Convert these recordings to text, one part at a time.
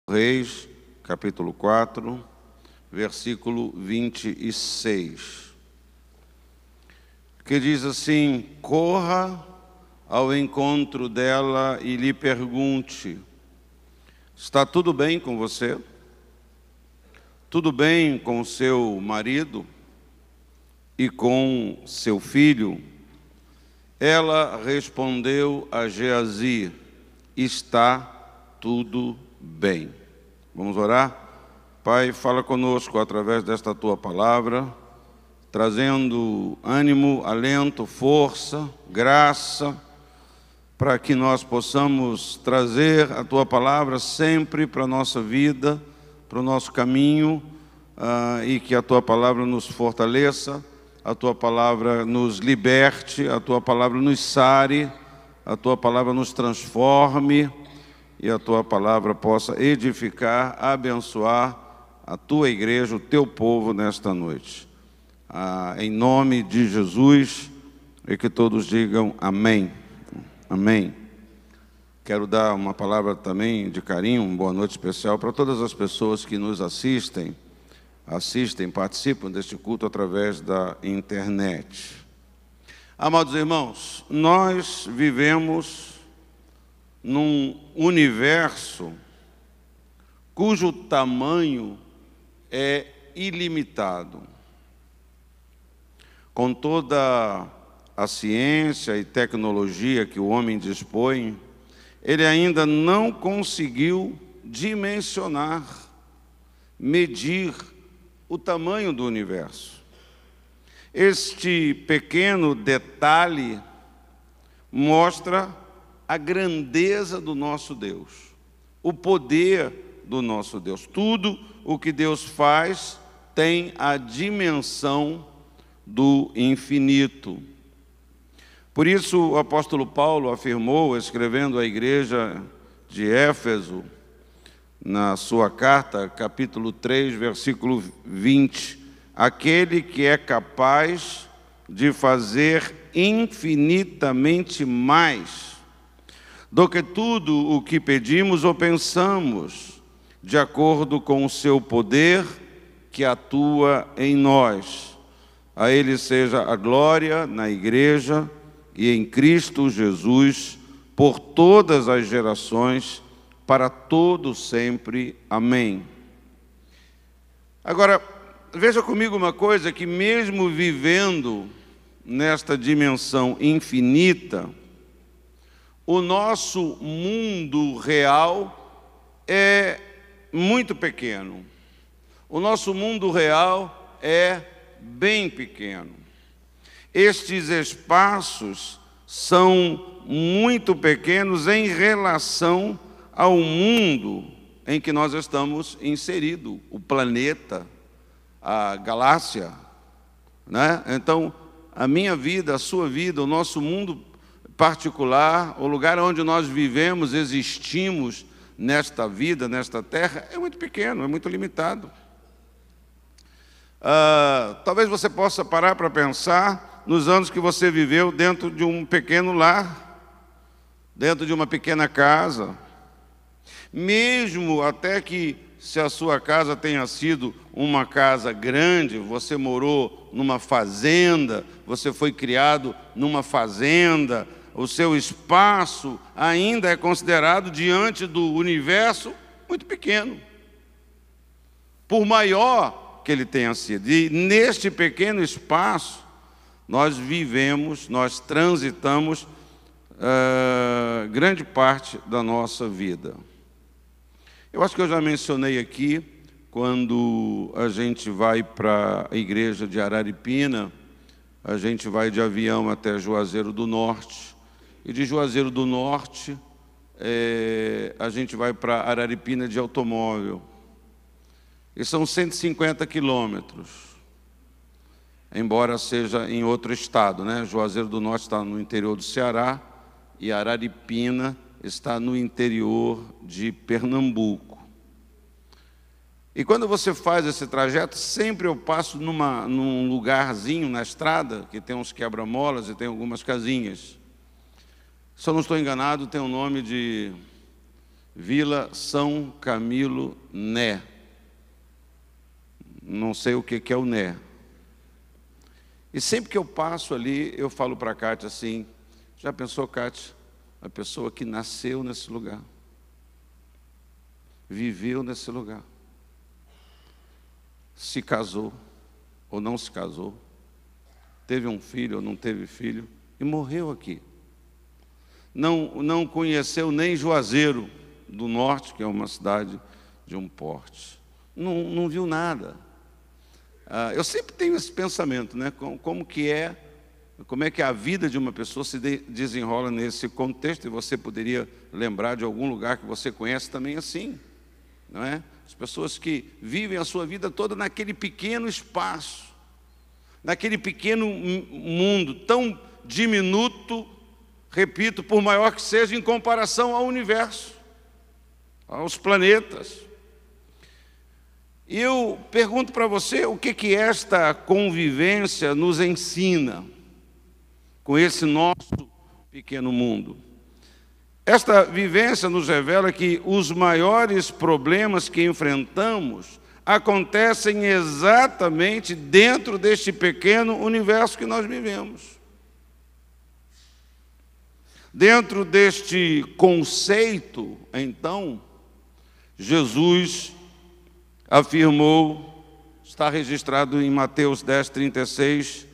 Reis, capítulo 4, versículo 26, que diz assim: corra ao encontro dela e lhe pergunte: está tudo bem com você? Tudo bem com seu marido e com seu filho? Ela respondeu a Geazi: está tudo bem. Vamos orar? Pai, fala conosco através desta tua palavra, trazendo ânimo, alento, força, graça, para que nós possamos trazer a tua palavra sempre para a nossa vida, para o nosso caminho, e que a tua palavra nos fortaleça, a tua palavra nos liberte, a tua palavra nos sare, a tua palavra nos transforme, e a tua palavra possa edificar, abençoar a tua igreja, o teu povo nesta noite. Em nome de Jesus, e que todos digam amém. Amém. Quero dar uma palavra também de carinho, uma boa noite especial para todas as pessoas que nos assistem, participam deste culto através da internet. Amados irmãos, nós vivemos num universo cujo tamanho é ilimitado. Com toda a ciência e tecnologia que o homem dispõe, ele ainda não conseguiu dimensionar, medir o tamanho do universo. Este pequeno detalhe mostra a grandeza do nosso Deus, o poder do nosso Deus. Tudo o que Deus faz tem a dimensão do infinito. Por isso o apóstolo Paulo afirmou, escrevendo à igreja de Éfeso, na sua carta, capítulo 3, versículo 20, aquele que é capaz de fazer infinitamente mais do que tudo o que pedimos ou pensamos, de acordo com o seu poder que atua em nós. A Ele seja a glória na igreja e em Cristo Jesus, por todas as gerações, para todo sempre. Amém. Agora, veja comigo uma coisa, que mesmo vivendo nesta dimensão infinita, o nosso mundo real é muito pequeno. O nosso mundo real é bem pequeno. Estes espaços são muito pequenos em relação ao mundo em que nós estamos inseridos, o planeta, a galáxia, né? Então, a minha vida, a sua vida, o nosso mundo particular, o lugar onde nós vivemos, existimos nesta vida, nesta terra, é muito pequeno, é muito limitado. Talvez você possa parar para pensar nos anos que você viveu dentro de um pequeno lar, dentro de uma pequena casa. Mesmo até que, se a sua casa tenha sido uma casa grande, você morou numa fazenda, você foi criado numa fazenda, o seu espaço ainda é considerado, diante do universo, muito pequeno, por maior que ele tenha sido. E neste pequeno espaço, nós vivemos, nós transitamos grande parte da nossa vida. Eu acho que eu já mencionei aqui, quando a gente vai para a igreja de Araripina, a gente vai de avião até Juazeiro do Norte, e de Juazeiro do Norte a gente vai para Araripina de automóvel. E são 150 quilômetros, embora seja em outro estado, né? Juazeiro do Norte está no interior do Ceará e Araripina está no interior de Pernambuco. E quando você faz esse trajeto, sempre eu passo num lugarzinho na estrada, que tem uns quebra-molas e tem algumas casinhas. Se eu não estou enganado, tem o nome de Vila São Camilo Né. Não sei o que é o Né. E sempre que eu passo ali, eu falo para a Kátia assim, já pensou, Kátia, a pessoa que nasceu nesse lugar, viveu nesse lugar, se casou ou não se casou, teve um filho ou não teve filho, e morreu aqui. Não conheceu nem Juazeiro do Norte, que é uma cidade de um porte. Não viu nada. Eu sempre tenho esse pensamento, né? Como é que a vida de uma pessoa se desenrola nesse contexto, e você poderia lembrar de algum lugar que você conhece também assim, não é? As pessoas que vivem a sua vida toda naquele pequeno espaço, naquele pequeno mundo, tão diminuto, repito, por maior que seja, em comparação ao universo, aos planetas. E eu pergunto para você o que esta convivência nos ensina com esse nosso pequeno mundo. Esta vivência nos revela que os maiores problemas que enfrentamos acontecem exatamente dentro deste pequeno universo que nós vivemos. Dentro deste conceito, então, Jesus afirmou, está registrado em Mateus 10:36,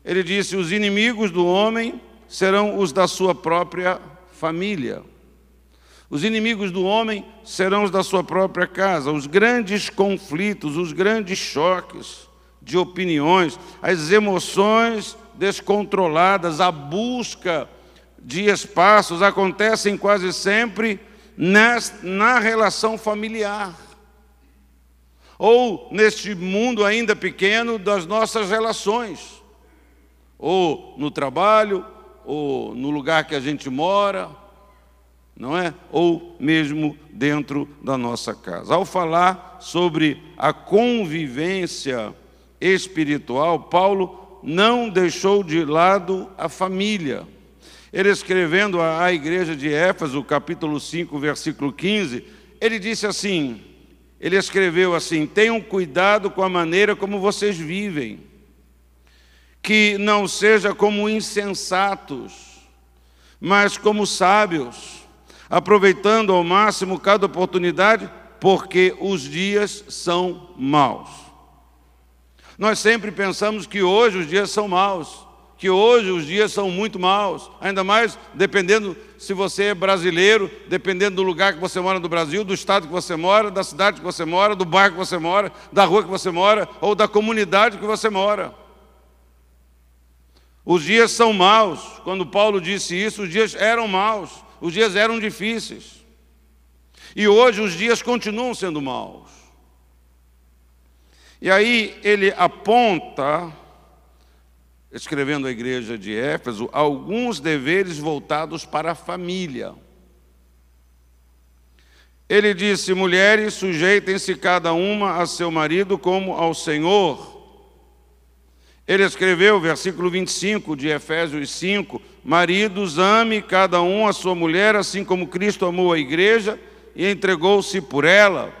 ele disse: os inimigos do homem serão os da sua própria família. Os inimigos do homem serão os da sua própria casa. Os grandes conflitos, os grandes choques de opiniões, as emoções descontroladas, a busca de espaços acontecem quase sempre na relação familiar, ou neste mundo ainda pequeno das nossas relações, ou no trabalho, ou no lugar que a gente mora, não é? Ou mesmo dentro da nossa casa. Ao falar sobre a convivência espiritual, Paulo não deixou de lado a família. Ele, escrevendo à igreja de Éfeso, capítulo 5, versículo 15, ele disse assim, ele escreveu assim: tenham cuidado com a maneira como vocês vivem, que não seja como insensatos, mas como sábios, aproveitando ao máximo cada oportunidade, porque os dias são maus. Nós sempre pensamos que hoje os dias são maus, que hoje os dias são muito maus, ainda mais dependendo se você é brasileiro, dependendo do lugar que você mora no Brasil, do estado que você mora, da cidade que você mora, do bairro que você mora, da rua que você mora, ou da comunidade que você mora. Os dias são maus. Quando Paulo disse isso, os dias eram maus, os dias eram difíceis. E hoje os dias continuam sendo maus. E aí ele aponta, escrevendo à igreja de Éfeso, alguns deveres voltados para a família. Ele disse: mulheres, sujeitem-se cada uma a seu marido como ao Senhor. Ele escreveu, versículo 25 de Efésios 5, maridos, ame cada um a sua mulher, assim como Cristo amou a igreja e entregou-se por ela.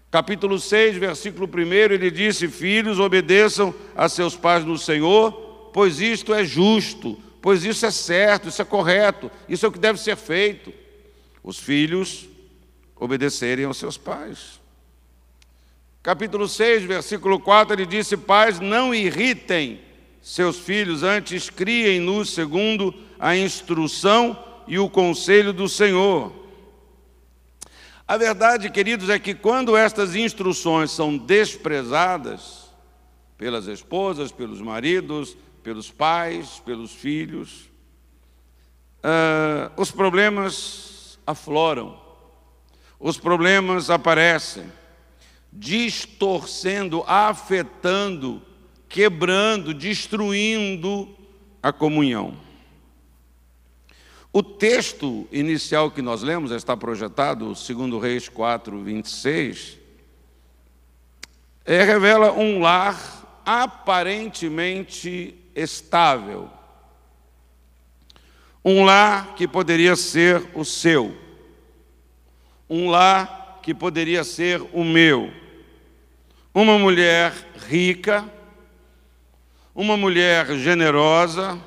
Capítulo 6, versículo 1, ele disse: filhos, obedeçam a seus pais no Senhor, pois isto é justo, pois isso é certo, isso é correto, isso é o que deve ser feito. Os filhos obedecerem aos seus pais. Capítulo 6, versículo 4, ele disse: pais, não irritem seus filhos, antes criem-nos segundo a instrução e o conselho do Senhor. A verdade, queridos, é que quando estas instruções são desprezadas pelas esposas, pelos maridos, pelos pais, pelos filhos, os problemas afloram, os problemas aparecem, distorcendo, afetando, quebrando, destruindo a comunhão. O texto inicial que nós lemos, está projetado, 2 Reis 4, 26, revela um lar aparentemente estável. Um lar que poderia ser o seu. um lar que poderia ser o meu. Uma mulher rica, uma mulher generosa,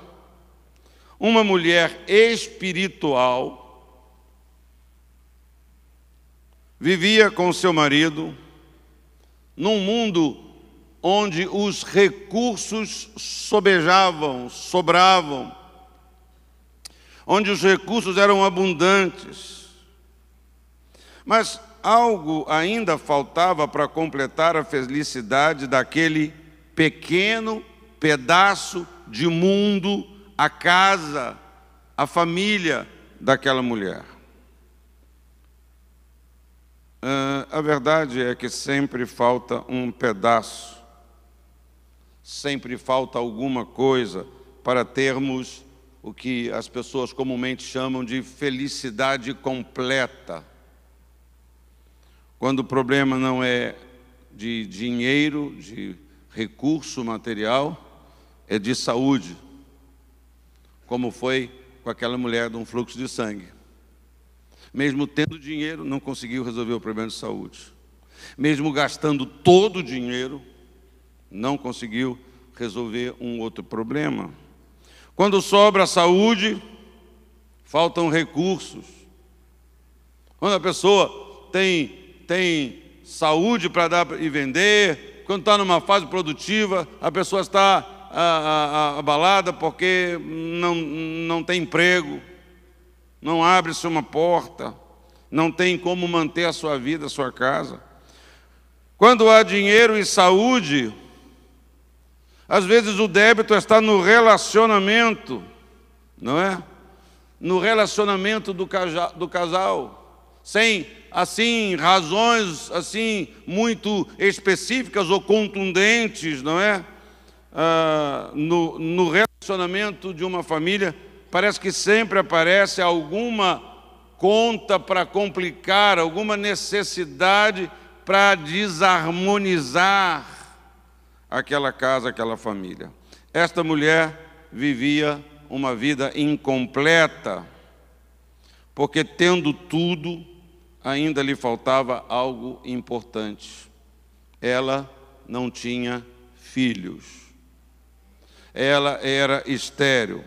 uma mulher espiritual, vivia com seu marido num mundo onde os recursos sobravam, onde os recursos eram abundantes. Mas algo ainda faltava para completar a felicidade daquele pequeno pedaço de mundo, a casa, a família daquela mulher. A verdade é que sempre falta um pedaço, sempre falta alguma coisa para termos o que as pessoas comumente chamam de felicidade completa. Quando o problema não é de dinheiro, de recurso material, é de saúde, como foi com aquela mulher de um fluxo de sangue. Mesmo tendo dinheiro, não conseguiu resolver o problema de saúde. Mesmo gastando todo o dinheiro, não conseguiu resolver um outro problema. Quando sobra a saúde, faltam recursos. Quando a pessoa tem saúde para dar e vender, quando está numa fase produtiva, a pessoa está abalada porque não tem emprego, não abre-se uma porta, não tem como manter a sua vida, a sua casa. Quando há dinheiro e saúde, às vezes o débito está no relacionamento, não é? No relacionamento do casal, sem, assim, razões, assim, muito específicas ou contundentes, não é? No relacionamento de uma família, parece que sempre aparece alguma conta para complicar, alguma necessidade para desarmonizar aquela casa, aquela família. Esta mulher vivia uma vida incompleta, porque tendo tudo, ainda lhe faltava algo importante. Ela não tinha filhos. Ela era estéril.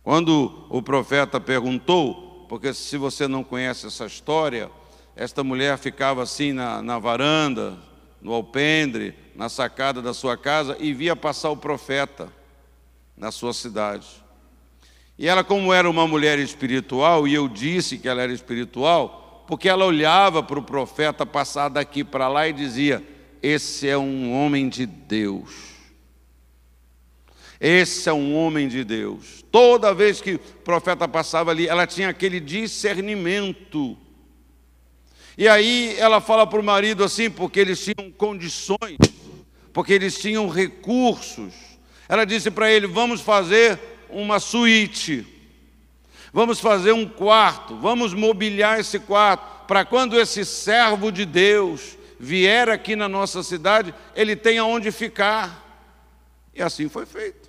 Quando o profeta perguntou, porque se você não conhece essa história, esta mulher ficava assim na varanda, no alpendre, na sacada da sua casa, e via passar o profeta na sua cidade. E ela, como era uma mulher espiritual, e eu disse que ela era espiritual, porque ela olhava para o profeta passar daqui para lá e dizia: esse é um homem de Deus. Esse é um homem de Deus. Toda vez que o profeta passava ali, ela tinha aquele discernimento. E aí ela fala para o marido assim, porque eles tinham condições, porque eles tinham recursos. Ela disse para ele: vamos fazer uma suíte, vamos fazer um quarto, vamos mobiliar esse quarto, para quando esse servo de Deus vier aqui na nossa cidade, ele tenha onde ficar. E assim foi feito.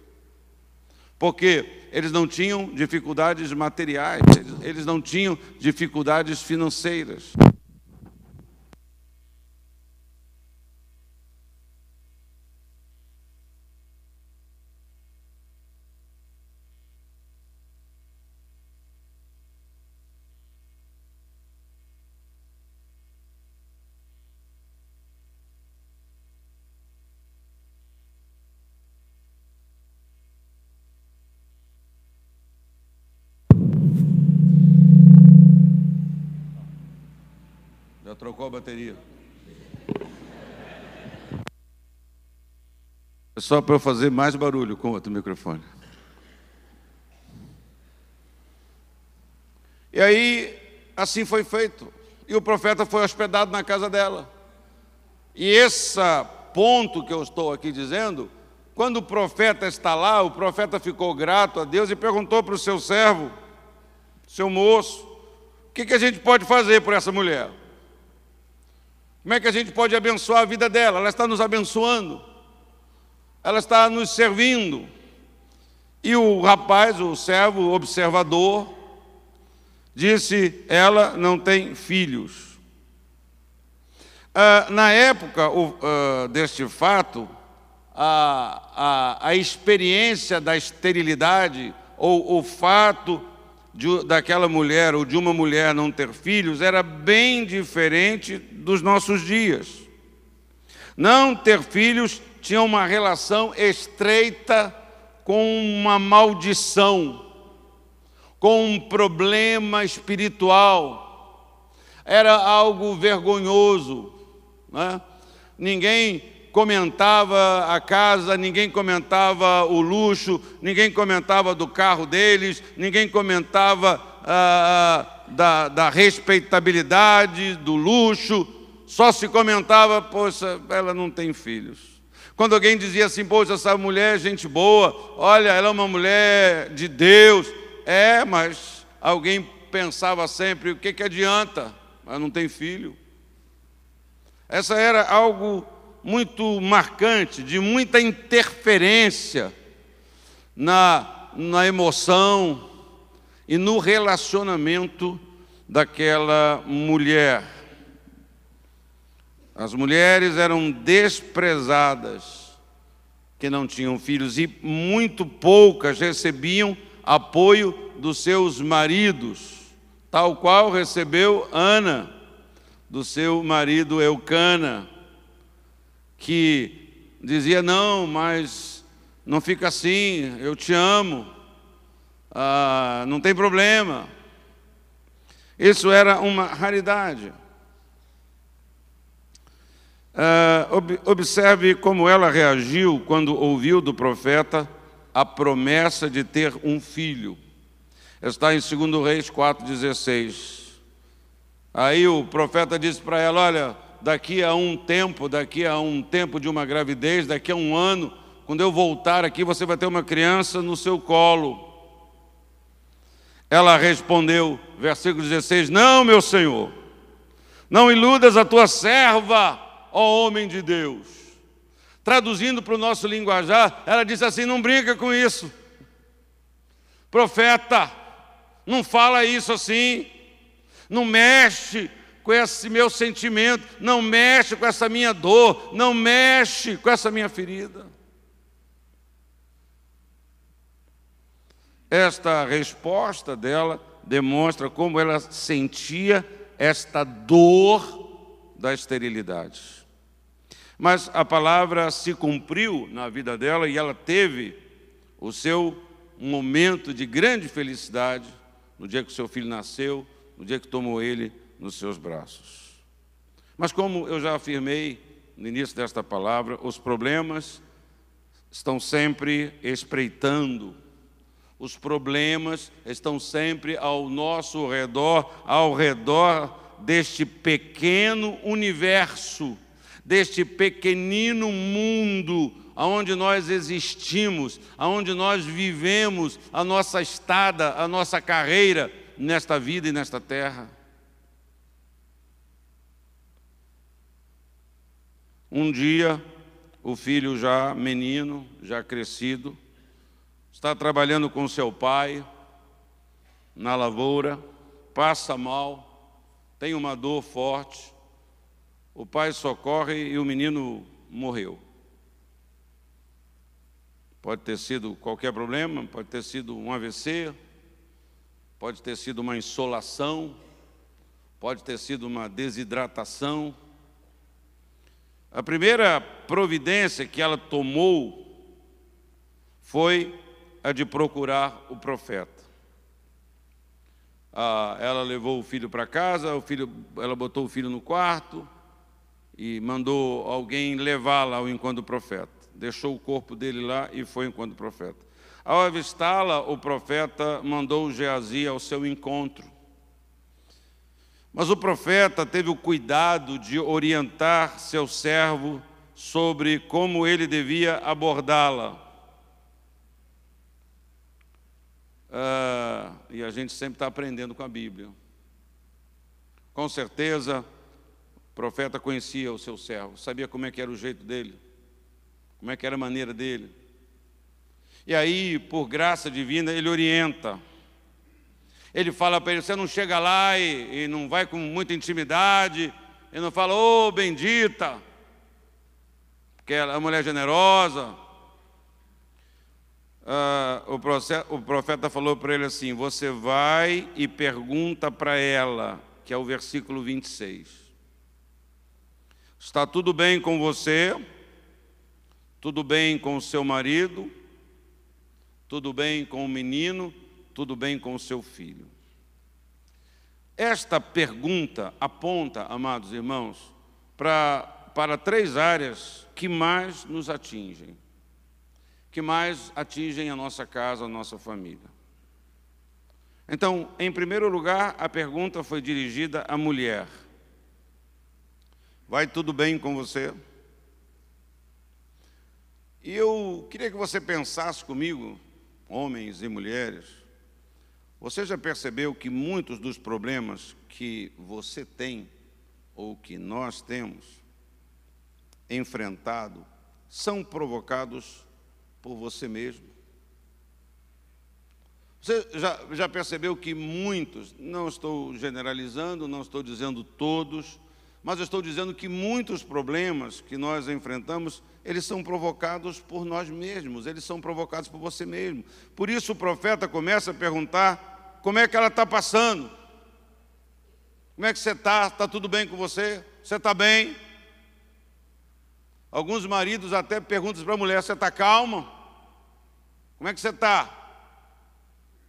Porque eles não tinham dificuldades materiais, eles não tinham dificuldades financeiras. Já trocou a bateria? É só para eu fazer mais barulho com outro microfone. E aí, assim foi feito. E o profeta foi hospedado na casa dela. E esse ponto que eu estou aqui dizendo, quando o profeta está lá, o profeta ficou grato a Deus e perguntou para o seu servo, seu moço: o que a gente pode fazer por essa mulher? Como é que a gente pode abençoar a vida dela? Ela está nos abençoando, ela está nos servindo. E o rapaz, o servo observador, Disse, ela não tem filhos. Na época deste fato, a experiência da esterilidade, ou o fato daquela mulher ou de uma mulher não ter filhos, era bem diferente dos nossos dias. Não ter filhos tinha uma relação estreita com uma maldição, com um problema espiritual. Era algo vergonhoso, né? Ninguém comentava a casa, ninguém comentava o luxo, ninguém comentava do carro deles, ninguém comentava da respeitabilidade, do luxo, só se comentava, poxa, ela não tem filhos. Quando alguém dizia assim, poxa, essa mulher é gente boa, olha, ela é uma mulher de Deus, mas alguém pensava sempre, o que adianta? Ela não tem filho. Essa era algo muito marcante, de muita interferência na emoção e no relacionamento daquela mulher. As mulheres eram desprezadas que não tinham filhos, e muito poucas recebiam apoio dos seus maridos, tal qual recebeu Ana, do seu marido Eucana, que dizia, não, mas não fica assim, eu te amo, não tem problema. Isso era uma raridade. Observe como ela reagiu quando ouviu do profeta a promessa de ter um filho. Está em 2 Reis 4,16. Aí o profeta disse para ela, olha, daqui a um tempo de uma gravidez, daqui a um ano, quando eu voltar aqui, você vai ter uma criança no seu colo. Ela respondeu, versículo 16, não, meu Senhor, não iludas a tua serva, ó homem de Deus. Traduzindo para o nosso linguajar, ela disse assim, não brinca com isso. Profeta, não fala isso assim, não mexe com esse meu sentimento, não mexe com essa minha dor, não mexe com essa minha ferida. Esta resposta dela demonstra como ela sentia esta dor da esterilidade. Mas a palavra se cumpriu na vida dela e ela teve o seu momento de grande felicidade no dia que o seu filho nasceu, no dia que tomou ele nos seus braços. Mas como eu já afirmei no início desta palavra, os problemas estão sempre espreitando. Os problemas estão sempre ao nosso redor, ao redor deste pequeno universo, deste pequenino mundo onde nós existimos, onde nós vivemos a nossa estada, a nossa carreira nesta vida e nesta terra. Um dia, o filho já menino, já crescido, está trabalhando com seu pai na lavoura, passa mal, tem uma dor forte, o pai socorre e o menino morreu. Pode ter sido qualquer problema, pode ter sido um AVC, pode ter sido uma insolação, pode ter sido uma desidratação. A primeira providência que ela tomou foi a de procurar o profeta. Ela levou o filho para casa, ela botou o filho no quarto e mandou alguém levá-la ao encontro do profeta. Deixou o corpo dele lá e foi ao encontro do profeta. Ao avistá-la, o profeta mandou Geazi ao seu encontro. Mas o profeta teve o cuidado de orientar seu servo sobre como ele devia abordá-la. E a gente sempre está aprendendo com a Bíblia. Com certeza, o profeta conhecia o seu servo, sabia como é que era o jeito dele, como é que era a maneira dele. E aí, por graça divina, ele orienta. Ele fala para ele, você não chega lá e não vai com muita intimidade, e não fala, ô bendita, porque ela é uma mulher generosa. O profeta falou para ele assim, você vai e pergunta para ela, que é o versículo 26. Está tudo bem com você? Tudo bem com o seu marido? Tudo bem com o menino? Tudo bem com o seu filho? Esta pergunta aponta, amados irmãos, para três áreas que mais nos atingem, que mais atingem a nossa casa, a nossa família. Então, em primeiro lugar, a pergunta foi dirigida à mulher. Vai tudo bem com você? E eu queria que você pensasse comigo, homens e mulheres, você já percebeu que muitos dos problemas que você tem, ou que nós temos enfrentado, são provocados por você mesmo? Você já percebeu que muitos, não estou generalizando, não estou dizendo todos, mas eu estou dizendo que muitos problemas que nós enfrentamos, eles são provocados por nós mesmos, eles são provocados por você mesmo. Por isso o profeta começa a perguntar, como é que ela está passando? Como é que você está? Está tudo bem com você? Você está bem? Alguns maridos até perguntam para a mulher, você está calma? Como é que você está?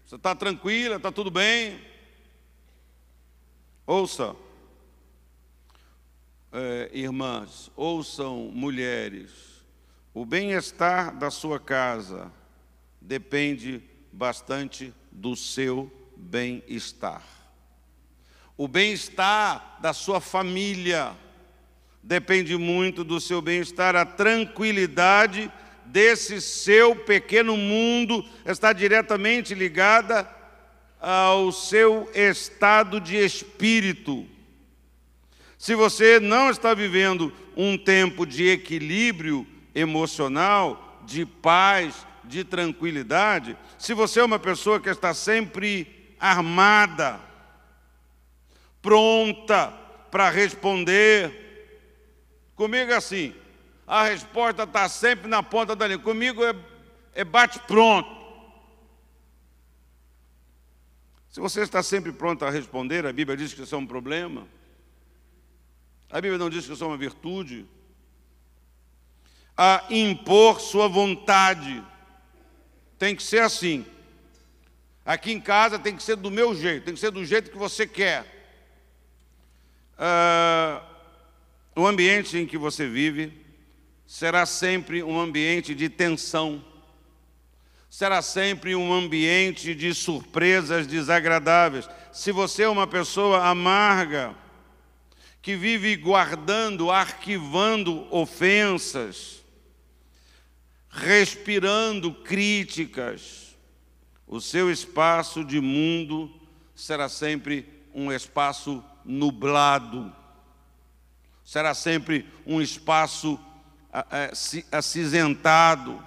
Você está tranquila? Está tudo bem? Ouça, irmãs, ouçam mulheres, o bem-estar da sua casa depende bastante do seu bem-estar. O bem-estar da sua família depende muito do seu bem-estar. A tranquilidade desse seu pequeno mundo está diretamente ligada ao seu estado de espírito. Se você não está vivendo um tempo de equilíbrio emocional, de paz, de tranquilidade, se você é uma pessoa que está sempre armada, pronta para responder, comigo é assim, a resposta está sempre na ponta da língua, comigo é bate-pronto. Se você está sempre pronto a responder, a Bíblia diz que isso é um problema. A Bíblia não diz que isso é uma virtude. A impor sua vontade. Tem que ser assim. Aqui em casa tem que ser do meu jeito, tem que ser do jeito que você quer. O ambiente em que você vive será sempre um ambiente de tensão. Será sempre um ambiente de surpresas desagradáveis. Se você é uma pessoa amarga, que vive guardando, arquivando ofensas, respirando críticas, o seu espaço de mundo será sempre um espaço nublado, será sempre um espaço acinzentado.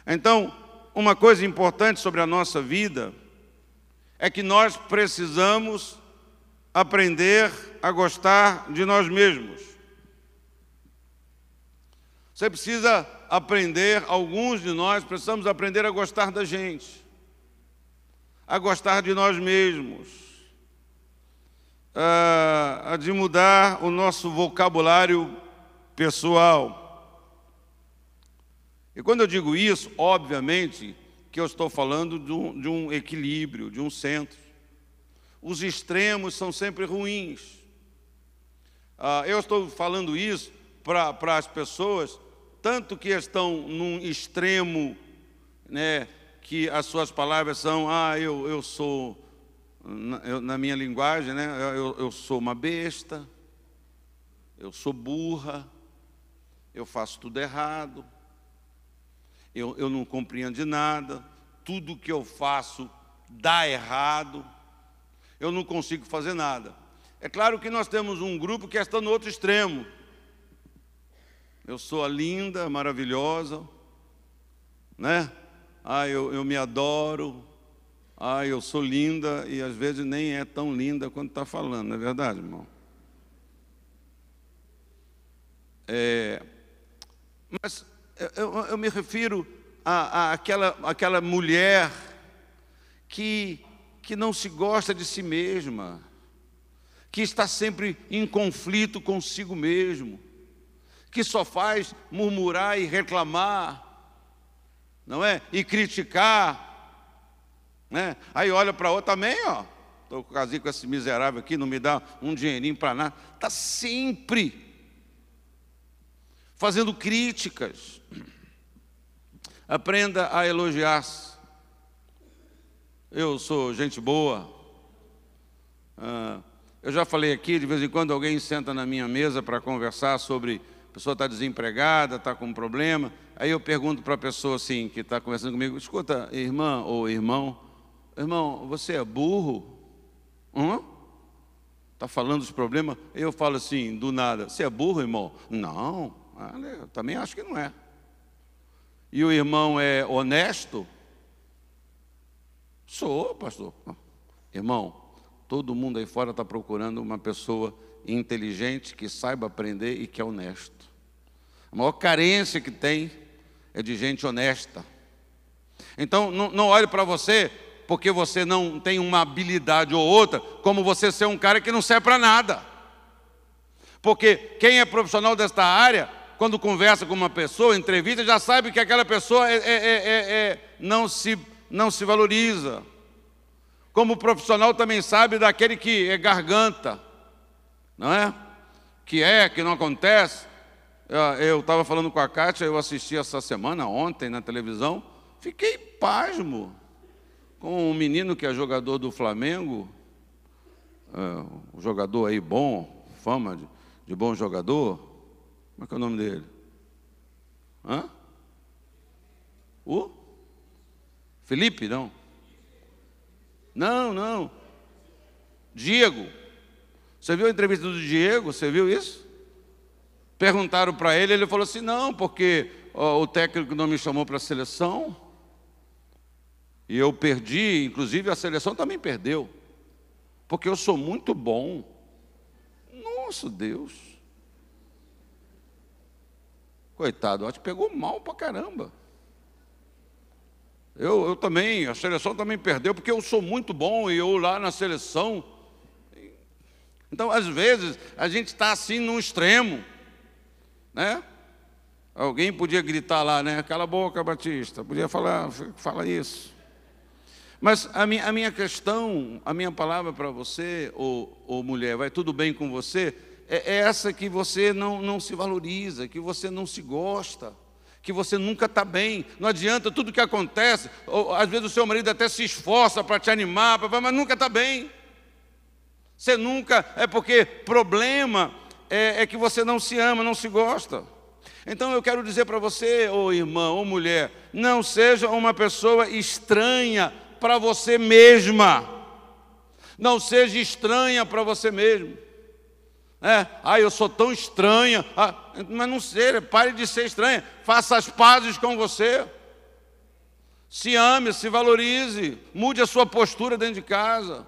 Então, uma coisa importante sobre a nossa vida é que nós precisamos aprender a gostar de nós mesmos. Você precisa aprender, alguns de nós precisamos aprender a gostar da gente, a gostar de nós mesmos, de mudar o nosso vocabulário pessoal. E quando eu digo isso, obviamente que eu estou falando de um equilíbrio, de um centro. Os extremos são sempre ruins. Eu estou falando isso para as pessoas, tanto que estão num extremo, né, que as suas palavras são, eu sou, na minha linguagem, né, eu sou uma besta, eu sou burra, eu faço tudo errado, eu não compreendo de nada, tudo que eu faço dá errado, eu não consigo fazer nada. É claro que nós temos um grupo que está no outro extremo. Eu sou a linda, maravilhosa, né? Eu me adoro, Ah, eu sou linda, e às vezes nem é tão linda quanto está falando, não é verdade, irmão? Mas eu me refiro àquela mulher que não se gosta de si mesma, que está sempre em conflito consigo mesmo, que só faz murmurar e reclamar, não é? E criticar, né? Aí olha para outra também, ó. Estou casado com esse miserável aqui, não me dá um dinheirinho para nada. Está sempre fazendo críticas. Aprenda a elogiar-se. Eu sou gente boa. Eu já falei aqui, de vez em quando alguém senta na minha mesa para conversar sobre, a pessoa está desempregada, está com um problema, aí eu pergunto para a pessoa assim, que está conversando comigo, escuta, irmã ou irmão, você é burro? Está falando dos problemas? Eu falo assim, do nada, você é burro, irmão? Não, eu também acho que não é. E o irmão é honesto? Sou, pastor. Irmão, todo mundo aí fora está procurando uma pessoa inteligente, que saiba aprender e que é honesto. A maior carência que tem é de gente honesta. Então, não olhe para você porque você não tem uma habilidade ou outra, como você ser um cara que não serve para nada. Porque quem é profissional desta área, quando conversa com uma pessoa, entrevista, já sabe que aquela pessoa não se valoriza. Como profissional também sabe daquele que é garganta, não é? Que não acontece. Eu estava falando com a Kátia, eu assisti essa semana, ontem, na televisão, fiquei pasmo com um menino que é jogador do Flamengo, um jogador aí bom, fama de bom jogador. Como é que é o nome dele? O Felipe, não. Não. Diego. Você viu a entrevista do Diego? Você viu isso? Perguntaram para ele, ele falou assim, não, porque o técnico não me chamou para a seleção. E eu perdi, inclusive a seleção também perdeu. Porque eu sou muito bom. Nossa, Deus. Coitado, acho que pegou mal pra caramba. Eu também, a seleção também perdeu, porque eu sou muito bom e eu lá na seleção. Então, às vezes, a gente está assim num extremo, né? Alguém podia gritar lá, né? Cala a boca, Batista, podia falar isso. Mas a minha questão, a minha palavra para você, ou mulher, vai tudo bem com você, é essa que você não se valoriza, que você não se gosta, que você nunca está bem. Não adianta tudo que acontece, ou, às vezes o seu marido até se esforça para te animar, mas nunca está bem. Você nunca, porque problema é que você não se ama, não se gosta. Então eu quero dizer para você, ou irmã, ou mulher, não seja uma pessoa estranha para você mesma. Não seja estranha para você mesmo. Eu sou tão estranha. Mas não seja, pare de ser estranha. Faça as pazes com você. Se ame, se valorize. Mude a sua postura dentro de casa.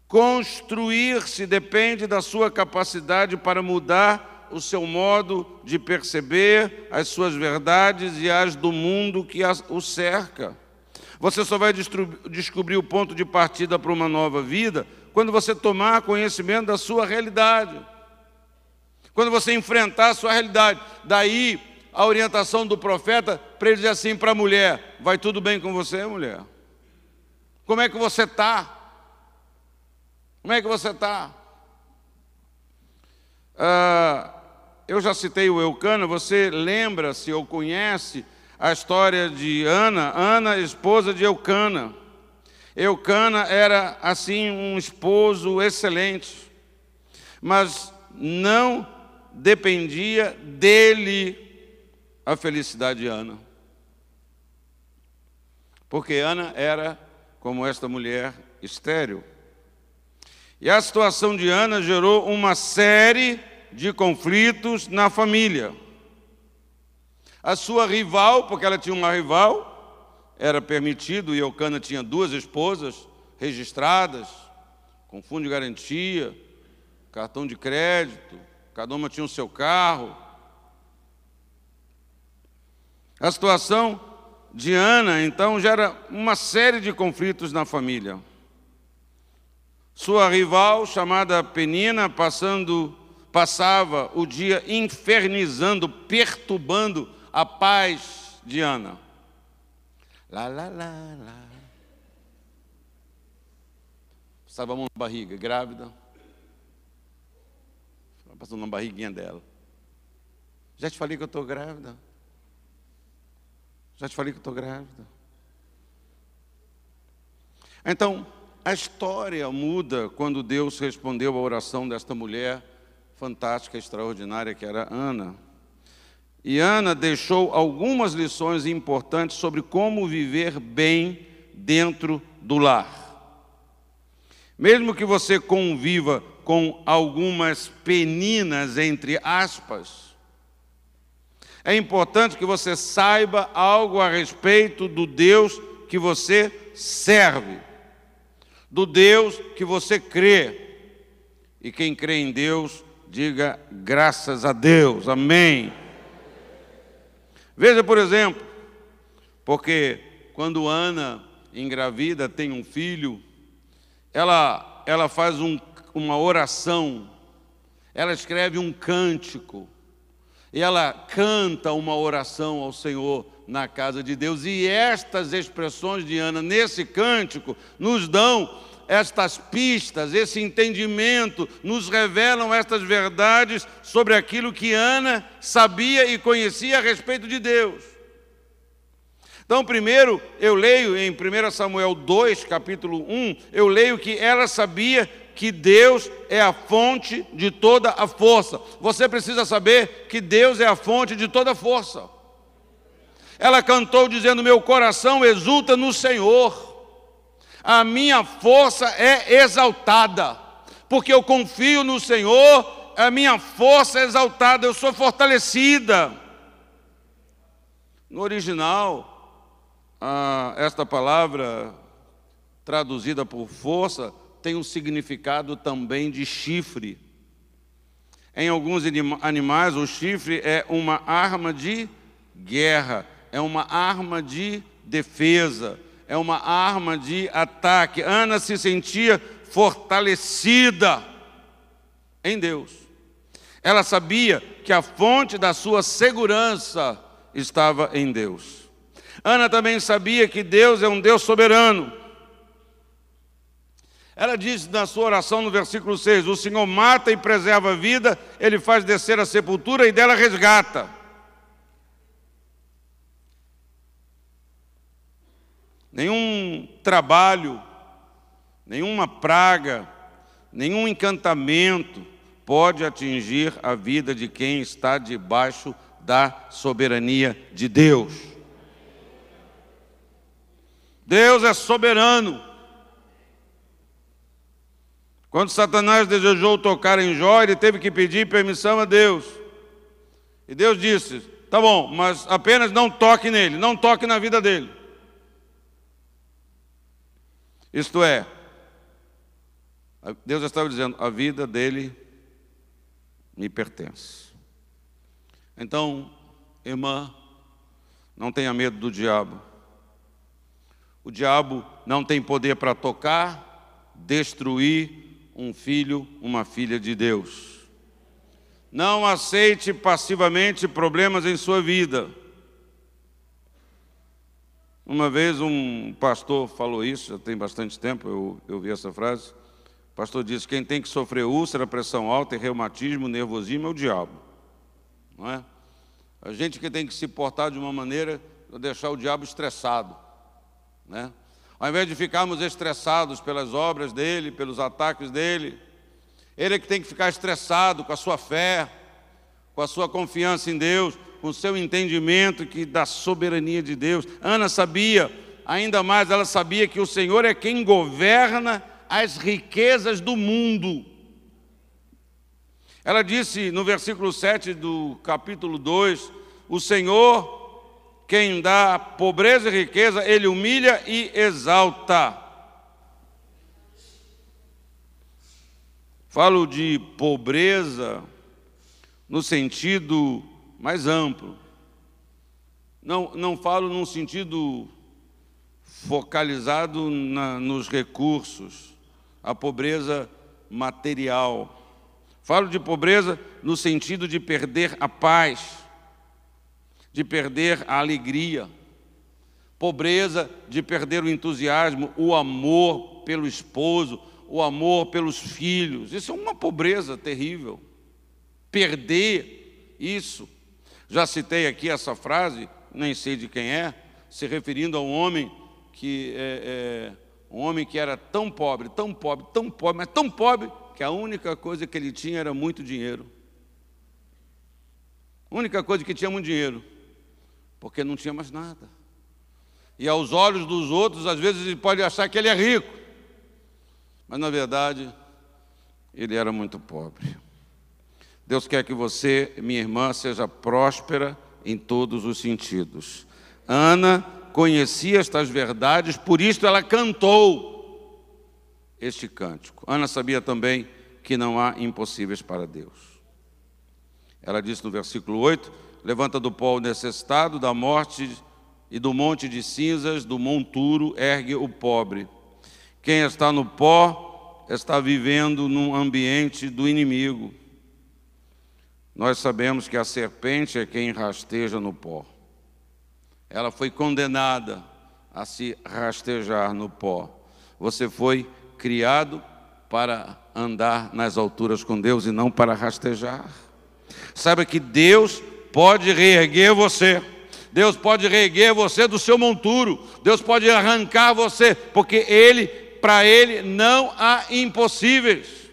Construir-se depende da sua capacidade para mudar o seu modo de perceber as suas verdades e as do mundo que o cerca. Você só vai descobrir o ponto de partida para uma nova vida quando você tomar conhecimento da sua realidade. Quando você enfrentar a sua realidade. Daí a orientação do profeta para ele dizer assim para a mulher, vai tudo bem com você, mulher? Como é que você está? Como é que você está? Eu já citei o Eucana, você lembra-se ou conhece a história de Ana, esposa de Eucana. Eucana era, assim, um esposo excelente, mas não dependia dele a felicidade de Ana. Porque Ana era, como esta mulher, estéril. E a situação de Ana gerou uma série de conflitos na família. A sua rival, porque ela tinha uma rival, era permitido, e Eucana tinha 2 esposas registradas, com fundo de garantia, cartão de crédito, cada uma tinha o seu carro. A situação de Ana, então, gera uma série de conflitos na família. Sua rival, chamada Penina, passava o dia infernizando, perturbando a paz de Ana. Lá, lá, lá, lá. Passava a mão na barriga, grávida. Passando na barriguinha dela. Já te falei que eu estou grávida. Já te falei que eu estou grávida. Então, a história muda quando Deus respondeu à oração desta mulher fantástica, extraordinária, que era Ana. E Ana deixou algumas lições importantes sobre como viver bem dentro do lar. Mesmo que você conviva com algumas peninas, entre aspas, é importante que você saiba algo a respeito do Deus que você serve, do Deus que você crê. E quem crê em Deus, diga graças a Deus, amém. Veja, por exemplo, porque quando Ana engravida, tem um filho, ela faz uma oração, ela escreve um cântico, e ela canta uma oração ao Senhor na casa de Deus. E estas expressões de Ana nesse cântico nos dão estas pistas, esse entendimento, nos revelam estas verdades sobre aquilo que Ana sabia e conhecia a respeito de Deus. Então, primeiro, eu leio em 1 Samuel 2, capítulo 1, eu leio que ela sabia que Deus é a fonte de toda a força. Você precisa saber que Deus é a fonte de toda a força. Ela cantou dizendo: meu coração exulta no Senhor. A minha força é exaltada, porque eu confio no Senhor, a minha força é exaltada, eu sou fortalecida. No original, esta palavra, traduzida por força, tem um significado também de chifre. Em alguns animais, o chifre é uma arma de guerra, é uma arma de defesa, é uma arma de ataque. Ana se sentia fortalecida em Deus. Ela sabia que a fonte da sua segurança estava em Deus. Ana também sabia que Deus é um Deus soberano. Ela disse na sua oração no versículo 6, o Senhor mata e preserva a vida, Ele faz descer a sepultura e dela resgata. Nenhum trabalho, nenhuma praga, nenhum encantamento pode atingir a vida de quem está debaixo da soberania de Deus. Deus é soberano. Quando Satanás desejou tocar em Jó, ele teve que pedir permissão a Deus. E Deus disse: tá bom, mas apenas não toque nele, não toque na vida dele. Isto é, Deus estava dizendo: a vida dele me pertence. Então, irmã, não tenha medo do diabo. O diabo não tem poder para tocar, destruir um filho, uma filha de Deus. Não aceite passivamente problemas em sua vida. Uma vez um pastor falou isso, já tem bastante tempo, eu vi essa frase. O pastor disse: quem tem que sofrer úlcera, pressão alta, reumatismo, nervosismo é o diabo. Não é? A gente que tem que se portar de uma maneira para deixar o diabo estressado, né? Ao invés de ficarmos estressados pelas obras dele, pelos ataques dele, ele é que tem que ficar estressado com a sua fé, com a sua confiança em Deus, com o seu entendimento da soberania de Deus. Ana sabia, ainda mais ela sabia que o Senhor é quem governa as riquezas do mundo. Ela disse no versículo 7 do capítulo 2, o Senhor quem dá pobreza e riqueza, ele humilha e exalta. Falo de pobreza no sentido mais amplo. Não falo num sentido focalizado nos recursos, a pobreza material. Falo de pobreza no sentido de perder a paz, de perder a alegria, pobreza de perder o entusiasmo, o amor pelo esposo, o amor pelos filhos. Isso é uma pobreza terrível. Perder isso. Já citei aqui essa frase, nem sei de quem é, se referindo a um homem que era tão pobre, mas tão pobre, que a única coisa que ele tinha era muito dinheiro. A única coisa que tinha muito dinheiro, porque não tinha mais nada. E aos olhos dos outros, às vezes ele pode achar que ele é rico, mas na verdade ele era muito pobre. Deus quer que você, minha irmã, seja próspera em todos os sentidos. Ana conhecia estas verdades, por isso ela cantou este cântico. Ana sabia também que não há impossíveis para Deus. Ela disse no versículo 8, levanta do pó o necessitado, da morte e do monte de cinzas, do monturo, ergue o pobre. Quem está no pó está vivendo num ambiente do inimigo. Nós sabemos que a serpente é quem rasteja no pó. Ela foi condenada a se rastejar no pó. Você foi criado para andar nas alturas com Deus e não para rastejar. Saiba que Deus pode reerguer você. Deus pode reerguer você do seu monturo. Deus pode arrancar você, porque para Ele não há impossíveis.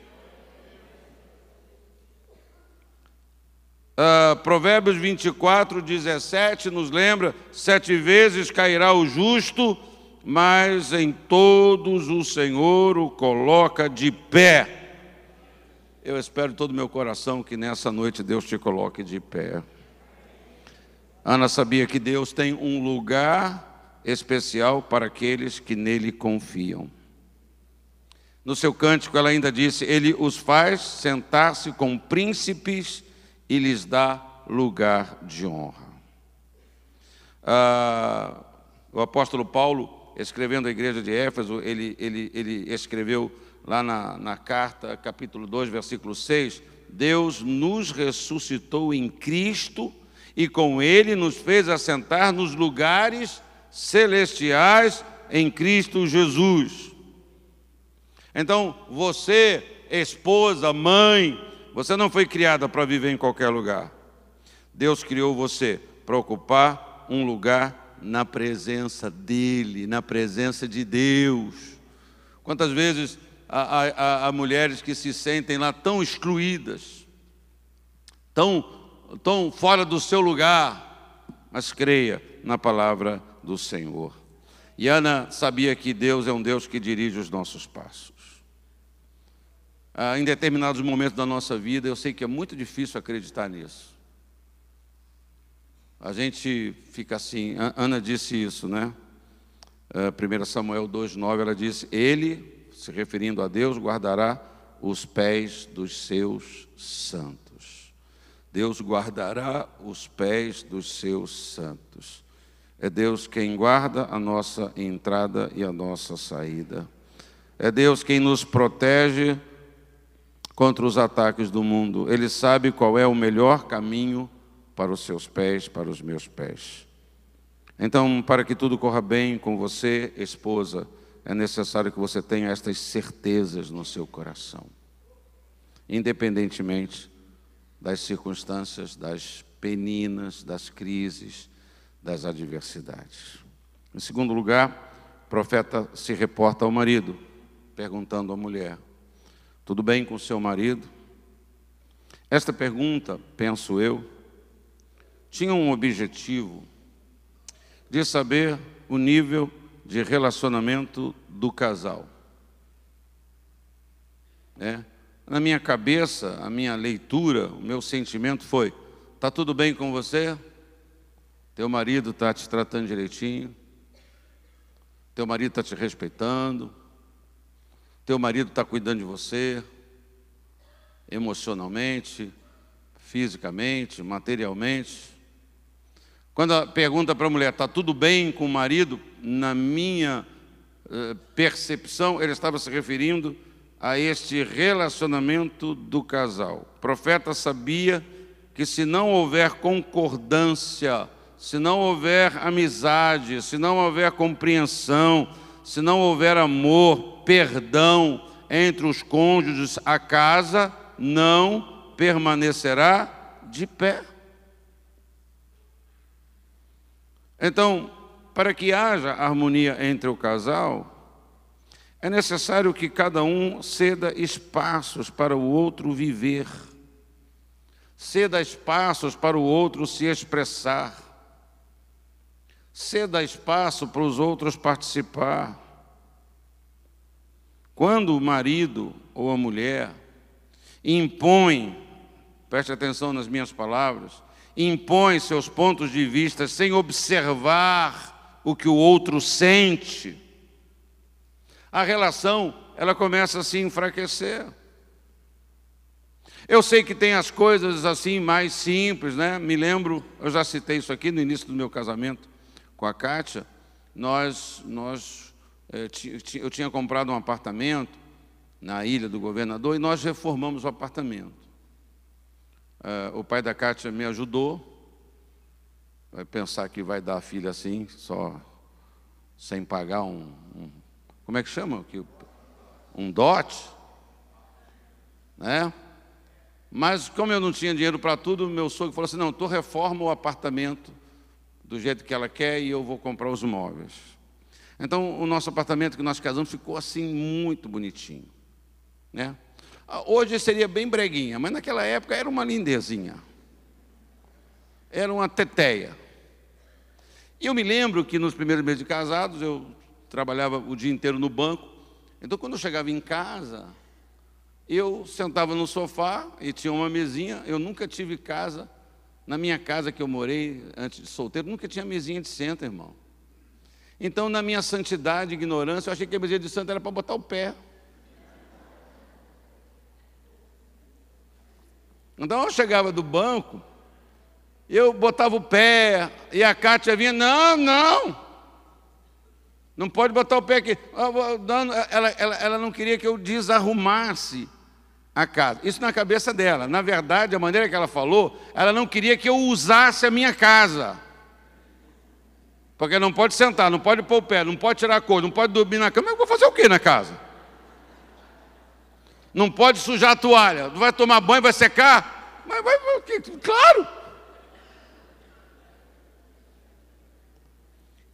Provérbios 24, 17 nos lembra: 7 vezes cairá o justo, mas em todos o Senhor o coloca de pé. Eu espero de todo o meu coração que nessa noite Deus te coloque de pé. Ana sabia que Deus tem um lugar especial para aqueles que nele confiam. No seu cântico ela ainda disse: Ele os faz sentar-se com príncipes e lhes dá lugar de honra. O apóstolo Paulo, escrevendo à igreja de Éfeso, ele escreveu lá na carta, capítulo 2, versículo 6, Deus nos ressuscitou em Cristo e com Ele nos fez assentar nos lugares celestiais em Cristo Jesus. Então, você, esposa, mãe, você não foi criada para viver em qualquer lugar. Deus criou você para ocupar um lugar na presença dEle, na presença de Deus. Quantas vezes há mulheres que se sentem lá tão excluídas, tão fora do seu lugar, mas creia na palavra do Senhor. E Ana sabia que Deus é um Deus que dirige os nossos passos. Em determinados momentos da nossa vida, eu sei que é muito difícil acreditar nisso. A gente fica assim, Ana disse isso, né? 1 Samuel 2,9, ela disse: Ele, se referindo a Deus, guardará os pés dos seus santos. Deus guardará os pés dos seus santos. É Deus quem guarda a nossa entrada e a nossa saída. É Deus quem nos protege contra os ataques do mundo. Ele sabe qual é o melhor caminho para os seus pés, para os meus pés. Então, para que tudo corra bem com você, esposa, é necessário que você tenha estas certezas no seu coração, independentemente das circunstâncias, das peninas, das crises, das adversidades. Em segundo lugar, o profeta se reporta ao marido, perguntando à mulher: tudo bem com seu marido? Esta pergunta, penso eu, tinha um objetivo de saber o nível de relacionamento do casal. Na minha cabeça, a minha leitura, o meu sentimento foi: está tudo bem com você? Teu marido está te tratando direitinho, teu marido está te respeitando, teu marido está cuidando de você, emocionalmente, fisicamente, materialmente. Quando pergunta para a mulher, está tudo bem com o marido? Na minha percepção, ele estava se referindo a este relacionamento do casal. O profeta sabia que se não houver concordância, se não houver amizade, se não houver compreensão, se não houver amor, perdão entre os cônjuges, a casa não permanecerá de pé. Então, para que haja harmonia entre o casal, é necessário que cada um ceda espaços para o outro viver, ceda espaços para o outro se expressar, ceda espaço para os outros participar. Quando o marido ou a mulher impõe, preste atenção nas minhas palavras, impõe seus pontos de vista sem observar o que o outro sente, a relação ela começa a se enfraquecer. Eu sei que tem as coisas assim mais simples, né? Me lembro, eu já citei isso aqui no início do meu casamento com a Kátia. Eu tinha comprado um apartamento na Ilha do Governador e nós reformamos o apartamento. O pai da Kátia me ajudou. Vai pensar que vai dar a filha assim, só sem pagar como é que chama? Um dote, né? Mas como eu não tinha dinheiro para tudo, meu sogro falou assim, não, tu reforma o apartamento do jeito que ela quer e eu vou comprar os móveis. Então, o nosso apartamento que nós casamos ficou assim muito bonitinho, né? Hoje seria bem breguinha, mas naquela época era uma lindezinha. Era uma teteia. E eu me lembro que nos primeiros meses de casados, eu trabalhava o dia inteiro no banco. Então, quando eu chegava em casa, eu sentava no sofá e tinha uma mesinha. Eu nunca tive casa, na minha casa que eu morei antes de solteiro, nunca tinha mesinha de centro, irmão. Então, na minha santidade e ignorância, eu achei que a mesinha de centro era para botar o pé. Então, eu chegava do banco, eu botava o pé, e a Kátia vinha, não pode botar o pé aqui. Ela não queria que eu desarrumasse a casa. Isso na cabeça dela. Na verdade, a maneira que ela falou, ela não queria que eu usasse a minha casa. Porque não pode sentar, não pode pôr o pé, não pode tirar a coisa, não pode dormir na cama. Mas eu vou fazer o quê na casa? Não pode sujar a toalha. Vai tomar banho, vai secar? Mas vai, claro.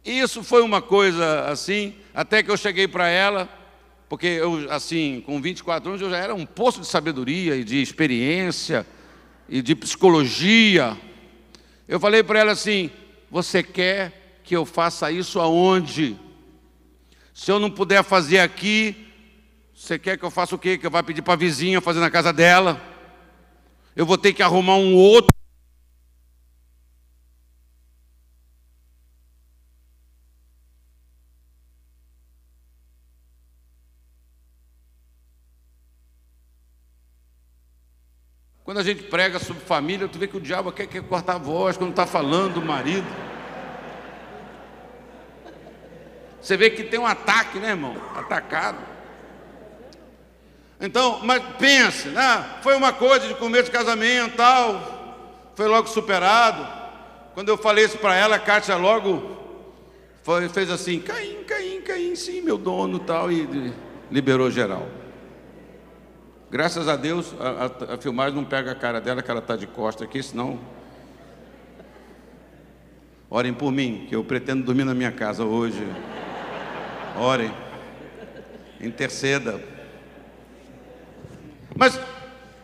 Isso foi uma coisa assim, até que eu cheguei para ela, porque eu, assim, com 24 anos, eu já era um poço de sabedoria e de experiência e de psicologia. Eu falei para ela assim, você quer que eu faça isso aonde? Se eu não puder fazer aqui, você quer que eu faça o quê? Que eu vá pedir para a vizinha fazer na casa dela? Eu vou ter que arrumar um outro. Quando a gente prega sobre família, tu vê que o diabo quer cortar a voz quando está falando do marido. Você vê que tem um ataque, né, irmão? Atacado. Então, mas pense, né? Foi uma coisa de começo de casamento e tal, foi logo superado. Quando eu falei isso para ela, a Kátia logo fez assim, Caim, sim, meu dono tal, e liberou geral. Graças a Deus, a filmagem não pega a cara dela, que ela está de costas aqui, senão... Orem por mim, que eu pretendo dormir na minha casa hoje. Orem. Interceda. Mas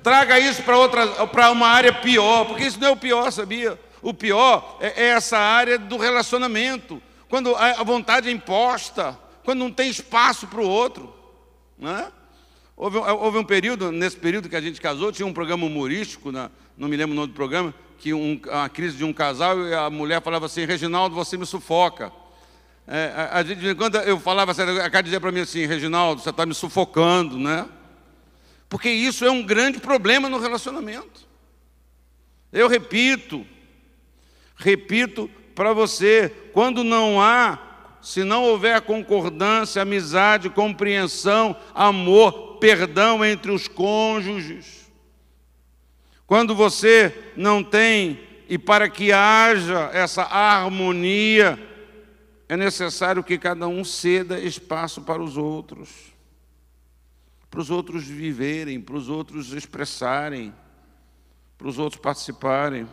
traga isso para uma área pior, porque isso não é o pior, sabia? O pior é essa área do relacionamento, quando a vontade é imposta, quando não tem espaço para o outro, né? Houve um período, nesse período que a gente casou, tinha um programa humorístico, não me lembro o nome do programa, uma crise de um casal e a mulher falava assim: Reginaldo, você me sufoca. De vez em quando eu falava assim, a cara dizia para mim assim: Reginaldo, você está me sufocando, né? Porque isso é um grande problema no relacionamento. Eu repito para você, quando se não houver concordância, amizade, compreensão, amor, perdão entre os cônjuges, quando você não tem, e para que haja essa harmonia, é necessário que cada um ceda espaço para os outros viverem, para os outros expressarem, para os outros participarem.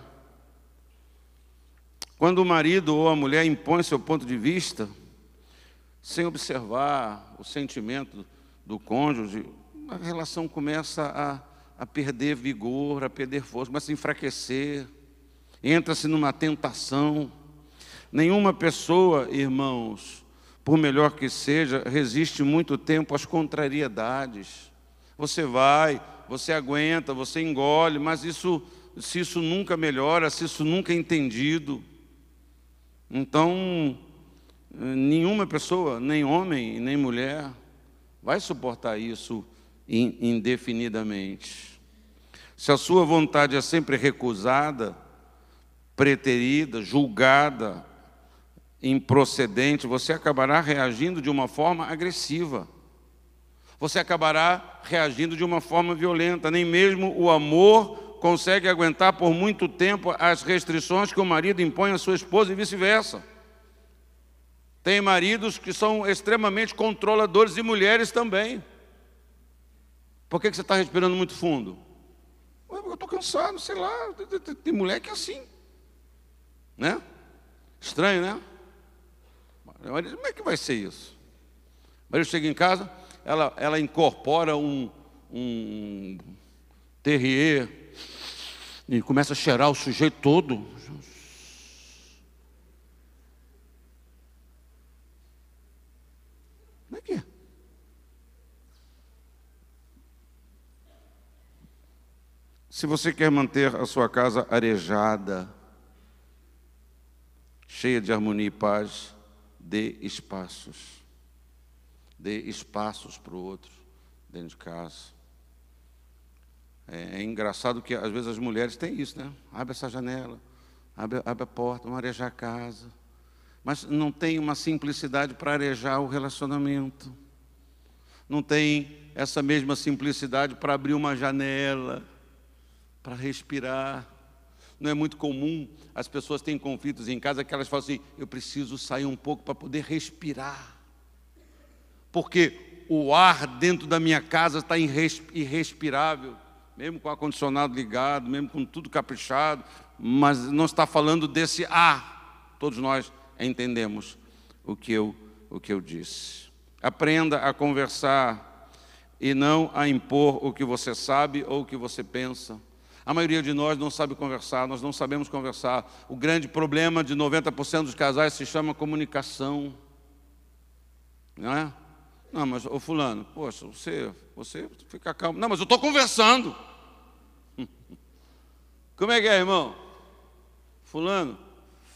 Quando o marido ou a mulher impõe seu ponto de vista, sem observar o sentimento do cônjuge, a relação começa a perder vigor, a perder força, começa a enfraquecer, entra-se numa tentação. Nenhuma pessoa, irmãos, por melhor que seja, resiste muito tempo às contrariedades. Você vai, você aguenta, você engole, mas se isso nunca melhora, se isso nunca é entendido, então nenhuma pessoa, nem homem, nem mulher, vai suportar isso indefinidamente. Se a sua vontade é sempre recusada, preterida, julgada, improcedente, você acabará reagindo de uma forma agressiva. Você acabará reagindo de uma forma violenta. Nem mesmo o amor consegue aguentar por muito tempo as restrições que o marido impõe à sua esposa e vice-versa. Tem maridos que são extremamente controladores e mulheres também. Por que você está respirando muito fundo? Eu estou cansado, sei lá, tem mulher que é assim, né? Estranho, né? Mas como é que vai ser isso? O marido chega em casa, ela incorpora um terrier e começa a cheirar o sujeito todo. Como é que é? Se você quer manter a sua casa arejada, cheia de harmonia e paz, dê espaços. Dê espaços para o outro dentro de casa. É engraçado que às vezes as mulheres têm isso, né? Abre essa janela, abre a porta, vamos arejar a casa. Mas não tem uma simplicidade para arejar o relacionamento. Não tem essa mesma simplicidade para abrir uma janela, para respirar. Não é muito comum, as pessoas têm conflitos em casa que elas falam assim: eu preciso sair um pouco para poder respirar. Porque o ar dentro da minha casa está irrespirável, mesmo com o ar-condicionado ligado, mesmo com tudo caprichado, mas não está falando desse ar. Todos nós entendemos o que eu disse. Aprenda a conversar e não a impor o que você sabe ou o que você pensa. A maioria de nós não sabe conversar, nós não sabemos conversar. O grande problema de 90% dos casais se chama comunicação. Não é? Não, mas, ô fulano, poxa, você fica calmo. Não, mas eu estou conversando. Como é que é, irmão? Fulano,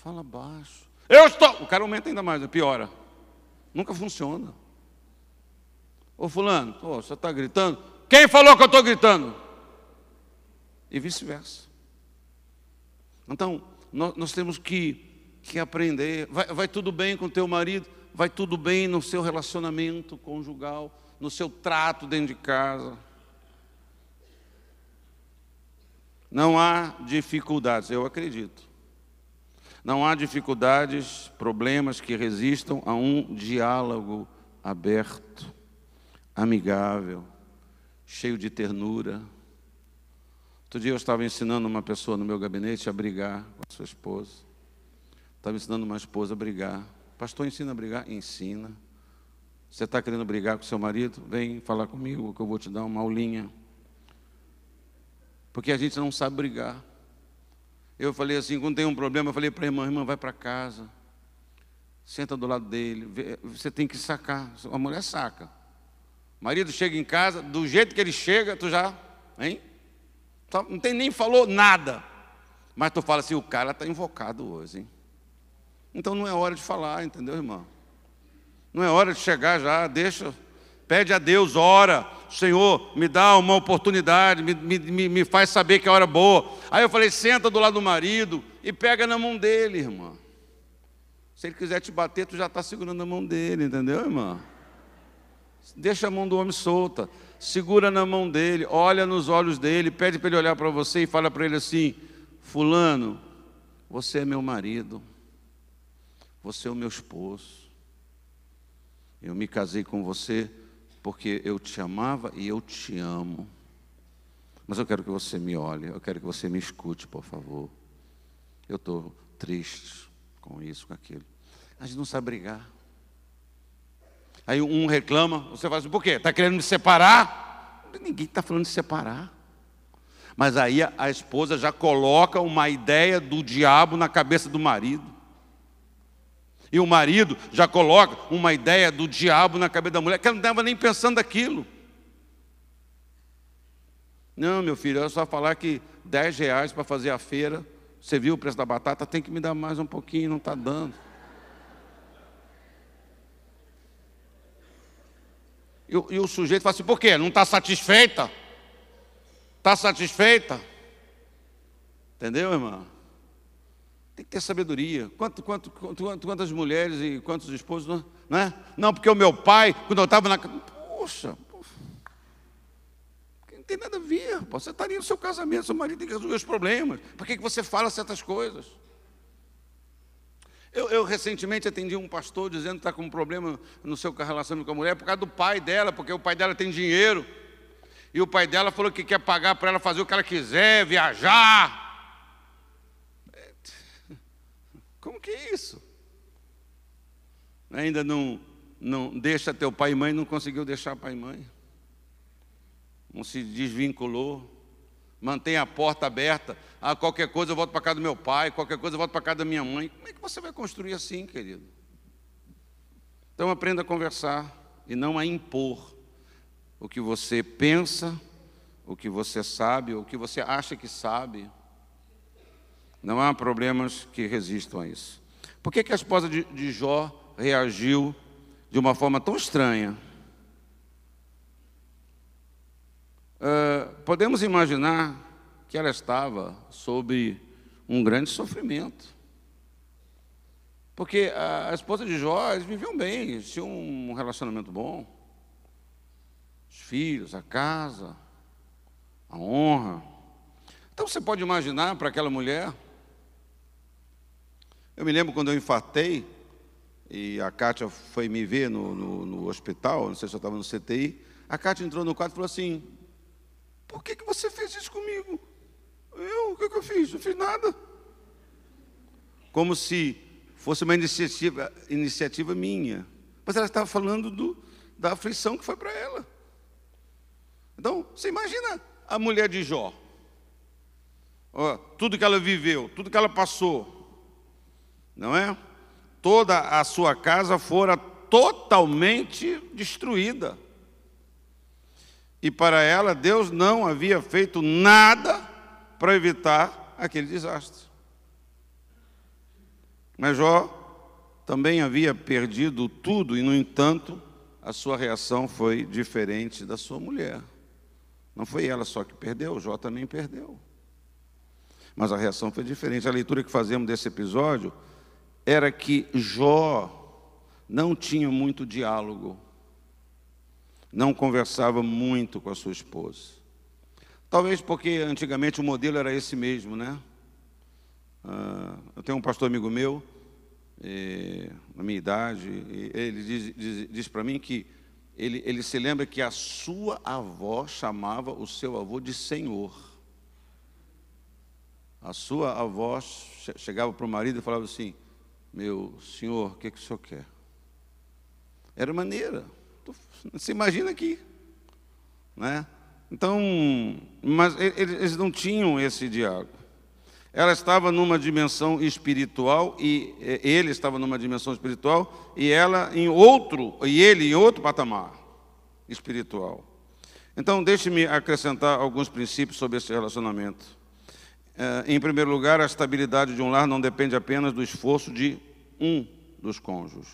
fala baixo. Eu estou... O cara aumenta ainda mais, piora. Nunca funciona. Ô fulano, pô, você está gritando? Quem falou que eu estou gritando? E vice-versa. Então, nós temos que aprender. Vai tudo bem com o teu marido? Vai tudo bem no seu relacionamento conjugal, no seu trato dentro de casa. Não há dificuldades, eu acredito. Não há dificuldades, problemas que resistam a um diálogo aberto, amigável, cheio de ternura. Outro dia eu estava ensinando uma pessoa no meu gabinete a brigar com a sua esposa. Estava ensinando uma esposa a brigar. Pastor, ensina a brigar? Ensina. Você está querendo brigar com seu marido? Vem falar comigo que eu vou te dar uma aulinha. Porque a gente não sabe brigar. Eu falei assim, quando tem um problema, eu falei para a irmã, vai para casa. Senta do lado dele. Você tem que sacar. A mulher saca. O marido chega em casa, do jeito que ele chega, tu já... Hein? Não tem nem falou nada. Mas tu fala assim, o cara está invocado hoje, hein? Então não é hora de falar, entendeu, irmão? Não é hora de chegar já, deixa, pede a Deus, ora, Senhor, me dá uma oportunidade, me faz saber que é hora boa. Aí eu falei, senta do lado do marido e pega na mão dele, irmã. Se ele quiser te bater, tu já está segurando a mão dele, entendeu, irmã? Deixa a mão do homem solta, segura na mão dele, olha nos olhos dele, pede para ele olhar para você e fala para ele assim, fulano, você é meu marido, você é o meu esposo. Eu me casei com você porque eu te amava e eu te amo. Mas eu quero que você me olhe, eu quero que você me escute, por favor. Eu estou triste com isso, com aquilo. A gente não sabe brigar. Aí um reclama, você fala assim, por quê? Está querendo me separar? Ninguém está falando de separar. Mas aí a esposa já coloca uma ideia do diabo na cabeça do marido. E o marido já coloca uma ideia do diabo na cabeça da mulher, que ela não estava nem pensando aquilo. Não, meu filho, é só falar que R$10 para fazer a feira, você viu o preço da batata, tem que me dar mais um pouquinho, não está dando. E o sujeito fala assim, por quê? Não está satisfeita? Está satisfeita? Entendeu, irmã? Tem que ter sabedoria. Quantas mulheres e quantos esposos, não é? Não, porque o meu pai, quando eu estava na... Poxa, não tem nada a ver. Você estaria no seu casamento, seu marido tem que resolver os problemas. Por que você fala certas coisas? Eu recentemente atendi um pastor dizendo que está com um problema no seu relacionamento com a mulher por causa do pai dela, porque o pai dela tem dinheiro. E o pai dela falou que quer pagar para ela fazer o que ela quiser, viajar. Como que é isso? Ainda não deixa teu pai e mãe, não conseguiu deixar pai e mãe. Não se desvinculou. Mantém a porta aberta. Ah, qualquer coisa eu volto para casa do meu pai, qualquer coisa eu volto para casa da minha mãe. Como é que você vai construir assim, querido? Então aprenda a conversar e não a impor o que você pensa, o que você sabe, o que você acha que sabe. Não há problemas que resistam a isso. Por que a esposa de Jó reagiu de uma forma tão estranha? Podemos imaginar que ela estava sob um grande sofrimento. Porque a esposa de Jó, eles viviam bem, eles tinham um relacionamento bom. Os filhos, a casa, a honra. Então você pode imaginar para aquela mulher. Eu me lembro quando eu infartei, e a Kátia foi me ver no hospital, não sei se eu estava no CTI, a Kátia entrou no quarto e falou assim, por que você fez isso comigo? O que eu fiz? Não fiz nada. Como se fosse uma iniciativa minha. Mas ela estava falando da aflição que foi para ela. Então, você imagina a mulher de Jó. Tudo que ela viveu, tudo que ela passou. Não é? Toda a sua casa fora totalmente destruída. E para ela, Deus não havia feito nada para evitar aquele desastre. Mas Jó também havia perdido tudo e, no entanto, a sua reação foi diferente da sua mulher. Não foi ela só que perdeu, Jó também perdeu. Mas a reação foi diferente. A leitura que fazemos desse episódio era que Jó não tinha muito diálogo, não conversava muito com a sua esposa. Talvez porque antigamente o modelo era esse mesmo, né? Eu tenho um pastor amigo meu, na minha idade, ele diz para mim que ele se lembra que a sua avó chamava o seu avô de senhor. A sua avó chegava para o marido e falava assim, meu senhor, o que o senhor quer? Era maneira. Você imagina aqui, né? Então, mas eles não tinham esse diálogo. Ela estava numa dimensão espiritual e ele estava numa dimensão espiritual e ele em outro patamar espiritual. Então, deixe-me acrescentar alguns princípios sobre esse relacionamento. Em primeiro lugar, a estabilidade de um lar não depende apenas do esforço de um dos cônjuges.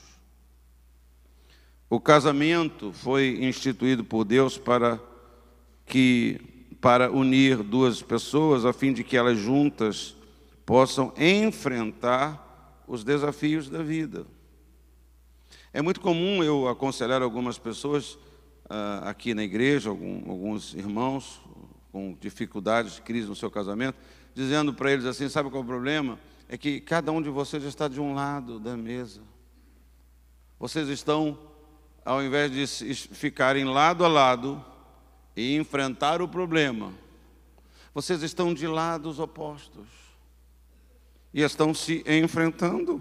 O casamento foi instituído por Deus para unir duas pessoas, a fim de que elas juntas possam enfrentar os desafios da vida. É muito comum eu aconselhar algumas pessoas aqui na igreja, alguns irmãos com dificuldades, crise no seu casamento, dizendo para eles assim: sabe qual é o problema? É que cada um de vocês já está de um lado da mesa. Vocês estão, ao invés de ficarem lado a lado e enfrentar o problema, vocês estão de lados opostos e estão se enfrentando,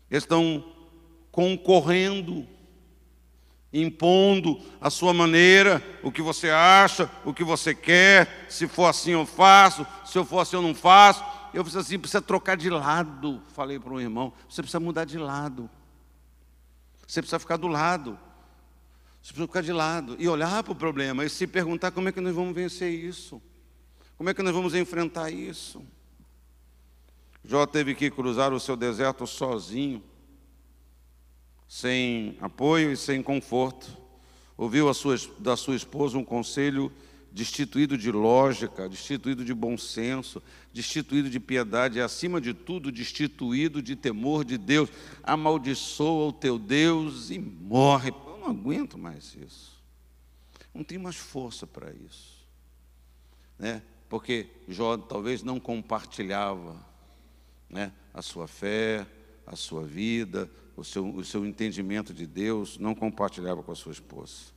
estão concorrendo, impondo a sua maneira, o que você acha, o que você quer. Se for assim eu faço, se eu for assim eu não faço. Eu preciso assim, precisa trocar de lado. Falei para um irmão: você precisa mudar de lado, você precisa ficar do lado, você precisa ficar de lado e olhar para o problema e se perguntar: como é que nós vamos vencer isso? Como é que nós vamos enfrentar isso? Jó teve que cruzar o seu deserto sozinho, sem apoio e sem conforto. Ouviu da sua esposa um conselho destituído de lógica, destituído de bom senso, destituído de piedade e, acima de tudo, destituído de temor de Deus. Amaldiçoa o teu Deus e morre. Eu não aguento mais isso. Não tenho mais força para isso, né? Porque Jó talvez não compartilhava, né, a sua fé, a sua vida, o seu entendimento de Deus, não compartilhava com a sua esposa.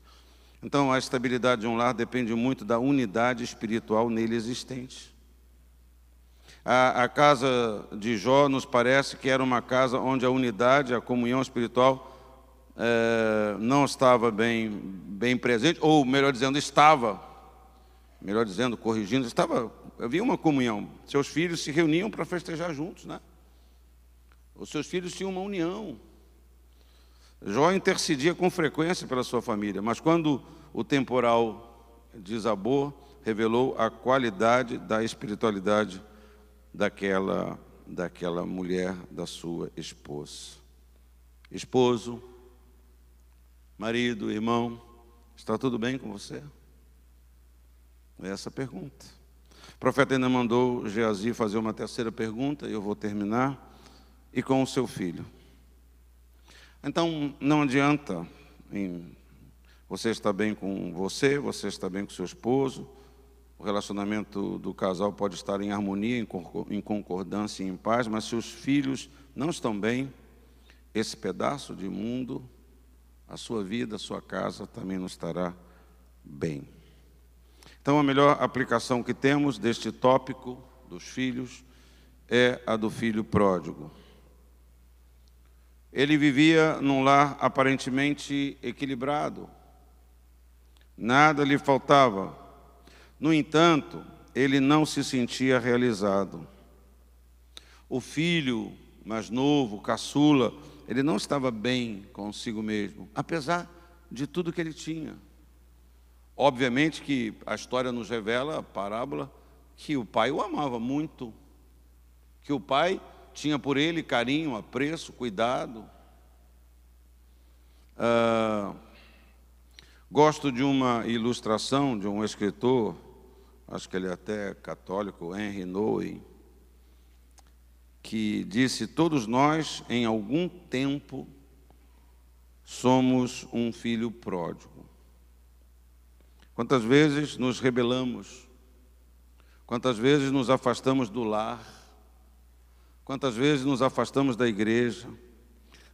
Então, a estabilidade de um lar depende muito da unidade espiritual nele existente. A casa de Jó nos parece que era uma casa onde a unidade, a comunhão espiritual não estava bem presente, ou melhor dizendo, havia uma comunhão. Seus filhos se reuniam para festejar juntos, né? Os seus filhos tinham uma união. Jó intercedia com frequência pela sua família, mas quando o temporal desabou, revelou a qualidade da espiritualidade daquela mulher, da sua esposa. Esposo, marido, irmão, está tudo bem com você? É essa a pergunta. O profeta ainda mandou Geazi fazer uma terceira pergunta, e eu vou terminar. E com o seu filho. Então, não adianta você estar bem com você está bem com seu esposo. O relacionamento do casal pode estar em harmonia, em concordância e em paz, mas se os filhos não estão bem, esse pedaço de mundo, a sua vida, a sua casa também não estará bem. Então, a melhor aplicação que temos deste tópico dos filhos é a do filho pródigo. Ele vivia num lar aparentemente equilibrado, nada lhe faltava. No entanto, ele não se sentia realizado. O filho mais novo, caçula, ele não estava bem consigo mesmo, apesar de tudo que ele tinha. Obviamente que a história nos revela, a parábola, que o pai o amava muito, que o pai tinha por ele carinho, apreço, cuidado. Gosto de uma ilustração de um escritor, acho que ele é até católico, Henry Nouwen, que disse: todos nós, em algum tempo, somos um filho pródigo. Quantas vezes nos rebelamos, quantas vezes nos afastamos do lar, quantas vezes nos afastamos da igreja,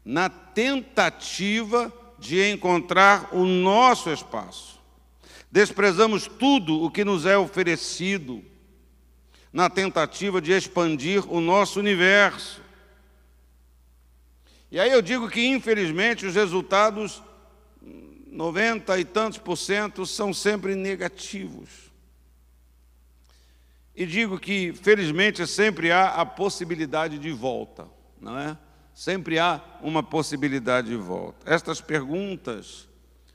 na tentativa de encontrar o nosso espaço. Desprezamos tudo o que nos é oferecido, na tentativa de expandir o nosso universo. E aí eu digo que, infelizmente, os resultados, 90 e tantos % são sempre negativos. E digo que, felizmente, sempre há a possibilidade de volta, não é? Sempre há uma possibilidade de volta. Estas perguntas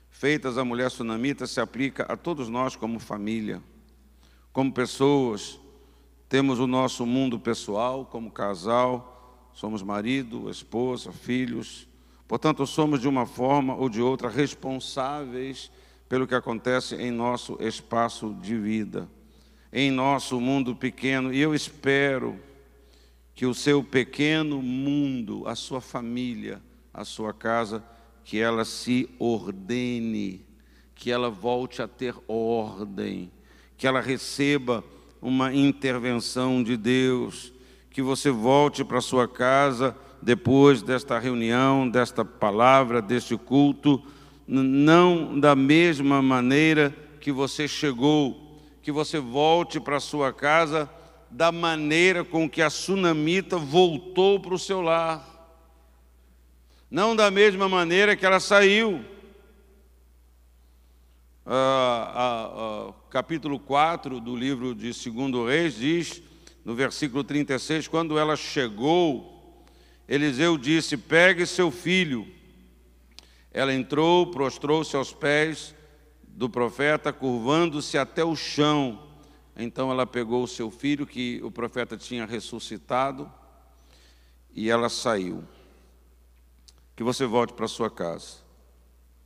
feitas à mulher sunamita se aplicam a todos nós como família, como pessoas temos o nosso mundo pessoal como casal, somos marido, esposa, filhos. Portanto, somos de uma forma ou de outra responsáveis pelo que acontece em nosso espaço de vida, em nosso mundo pequeno. E eu espero que o seu pequeno mundo, a sua família, a sua casa, que ela se ordene, que ela volte a ter ordem, que ela receba uma intervenção de Deus, que você volte para a sua casa depois desta reunião, desta palavra, deste culto, não da mesma maneira que você chegou, que você volte para a sua casa da maneira com que a sunamita voltou para o seu lar, não da mesma maneira que ela saiu. Capítulo 4 do livro de 2 Reis diz, no versículo 36, quando ela chegou, Eliseu disse, pegue seu filho. Ela entrou, prostrou-se aos pés do profeta, curvando-se até o chão. Então ela pegou o seu filho, que o profeta tinha ressuscitado, e ela saiu. Que você volte para a sua casa,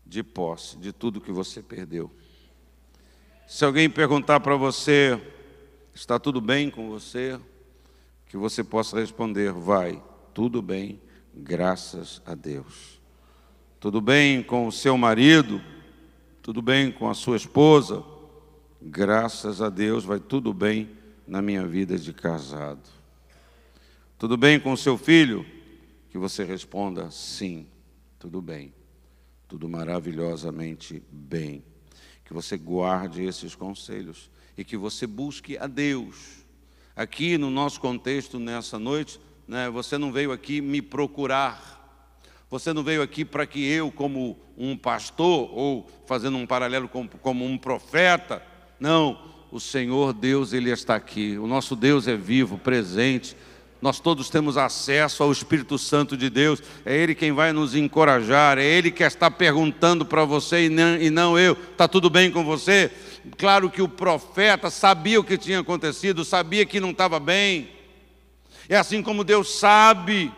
de posse de tudo que você perdeu. Se alguém perguntar para você, está tudo bem com você? Que você possa responder, vai, tudo bem, graças a Deus. Tudo bem com o seu marido? Tudo bem com a sua esposa? Graças a Deus, vai tudo bem na minha vida de casado. Tudo bem com o seu filho? Que você responda, sim, tudo bem. Tudo maravilhosamente bem. Que você guarde esses conselhos e que você busque a Deus. Aqui no nosso contexto, nessa noite, né, você não veio aqui me procurar. Você não veio aqui para que eu, como um pastor, ou fazendo um paralelo como um profeta. Não, o Senhor Deus, Ele está aqui. O nosso Deus é vivo, presente. Nós todos temos acesso ao Espírito Santo de Deus. É Ele quem vai nos encorajar. É Ele que está perguntando para você e não eu. Está tudo bem com você? Claro que o profeta sabia o que tinha acontecido, sabia que não estava bem. É assim como Deus sabe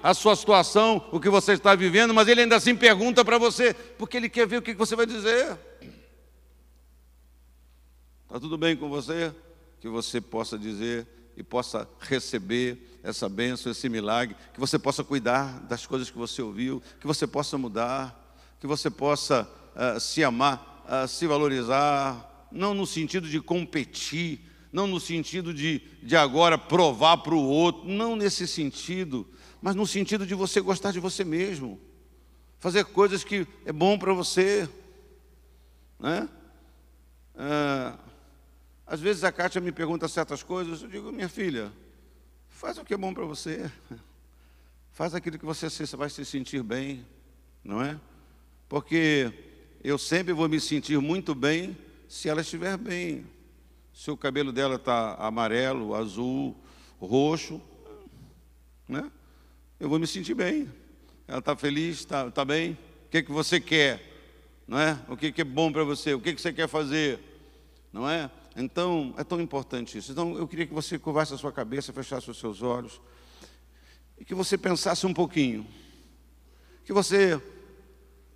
a sua situação, o que você está vivendo, mas Ele ainda assim pergunta para você, porque Ele quer ver o que você vai dizer. Está tudo bem com você? Que você possa dizer e possa receber essa bênção, esse milagre, que você possa cuidar das coisas que você ouviu, que você possa mudar, que você possa se amar, se valorizar, não no sentido de competir, não no sentido de agora provar para o outro, não nesse sentido, mas no sentido de você gostar de você mesmo, fazer coisas que é bom para você, né? Às vezes a Kátia me pergunta certas coisas, eu digo, minha filha, faz o que é bom para você, faz aquilo que você vai se sentir bem, não é? Porque eu sempre vou me sentir muito bem se ela estiver bem. Se o cabelo dela está amarelo, azul, roxo, né? Eu vou me sentir bem. Ela está feliz, está bem? O que você quer? Não é? O que é bom para você? O que você quer fazer? Não é? Então, é tão importante isso. Então, eu queria que você curvasse a sua cabeça, fechasse os seus olhos, e que você pensasse um pouquinho, que você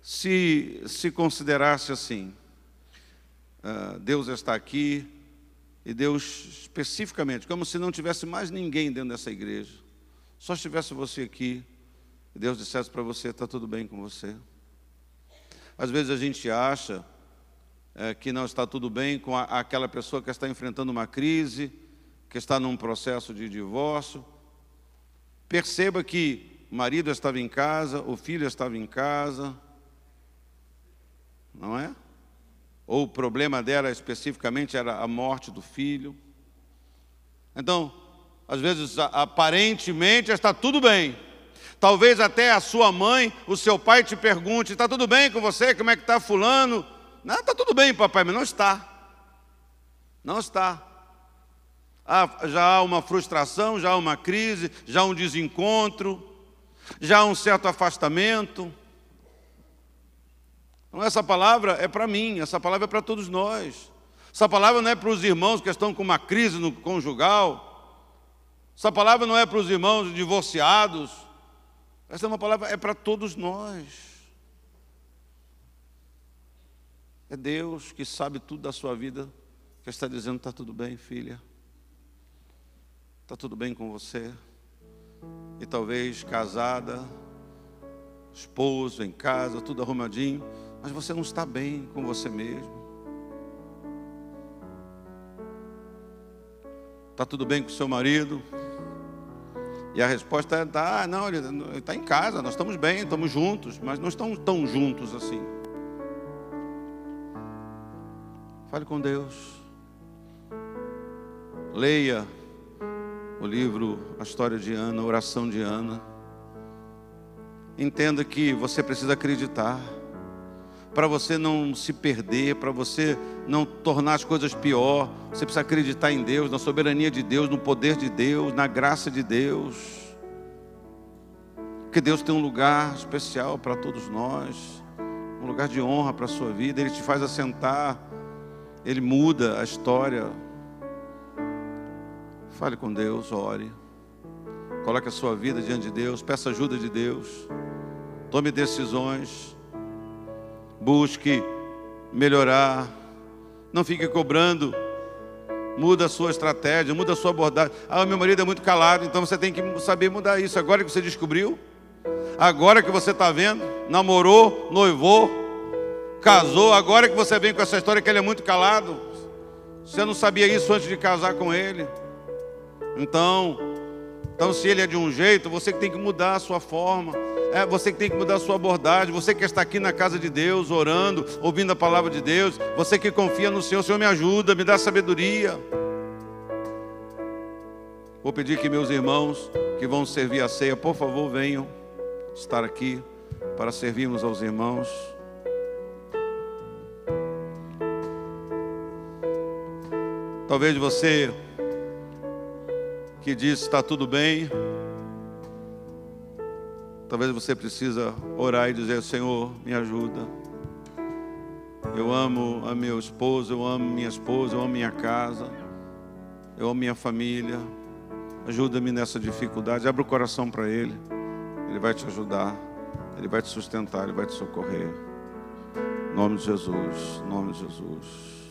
se considerasse assim, Deus está aqui, e Deus especificamente, como se não tivesse mais ninguém dentro dessa igreja, só estivesse você aqui, e Deus dissesse para você, está tudo bem com você. Às vezes a gente acha que não está tudo bem com aquela pessoa que está enfrentando uma crise, que está num processo de divórcio. Perceba que o marido estava em casa, o filho estava em casa, não é? Ou o problema dela especificamente era a morte do filho. Então, às vezes, aparentemente está tudo bem. Talvez até a sua mãe, o seu pai te pergunte, está tudo bem com você? Como é que está fulano? Não, está tudo bem, papai, mas não está. Não está. Já há uma frustração, já há uma crise, já há um desencontro, já há um certo afastamento. Então, essa palavra é para mim, essa palavra é para todos nós. Essa palavra não é para os irmãos que estão com uma crise no conjugal. Essa palavra não é para os irmãos divorciados. Essa é uma palavra, é para todos nós. É Deus que sabe tudo da sua vida, que está dizendo: está tudo bem, filha. Está tudo bem com você. E talvez casada, esposo, em casa, tudo arrumadinho, mas você não está bem com você mesmo. Está tudo bem com o seu marido? E a resposta é: não, ele está em casa, nós estamos bem, estamos juntos, mas não estamos tão juntos assim. Fale com Deus. Leia o livro A História de Ana, a Oração de Ana. Entenda que você precisa acreditar, para você não se perder, para você não tornar as coisas pior. Você precisa acreditar em Deus, na soberania de Deus, no poder de Deus, na graça de Deus. Porque Deus tem um lugar especial para todos nós, um lugar de honra para a sua vida. Ele te faz assentar, Ele muda a história. Fale com Deus, ore. Coloque a sua vida diante de Deus, peça ajuda de Deus. Tome decisões. Busque melhorar. Não fique cobrando. Muda a sua estratégia, muda a sua abordagem. Meu marido é muito calado, então você tem que saber mudar isso. Agora que você descobriu, agora que você está vendo, namorou, noivou, casou, agora que você vem com essa história que ele é muito calado. Você não sabia isso antes de casar com ele. Então se ele é de um jeito, você que tem que mudar a sua forma. Você que tem que mudar a sua abordagem. Você que está aqui na casa de Deus, orando, ouvindo a palavra de Deus. Você que confia no Senhor: Senhor, me ajuda, me dá sabedoria. Vou pedir que meus irmãos que vão servir a ceia, por favor, venham estar aqui para servirmos aos irmãos. Talvez você que diz está tudo bem, talvez você precisa orar e dizer: Senhor, me ajuda. Eu amo a meu esposo, eu amo minha esposa, eu amo minha casa, eu amo minha família. Ajuda-me nessa dificuldade. Abre o coração para Ele. Ele vai te ajudar, Ele vai te sustentar, Ele vai te socorrer. Em nome de Jesus, em nome de Jesus.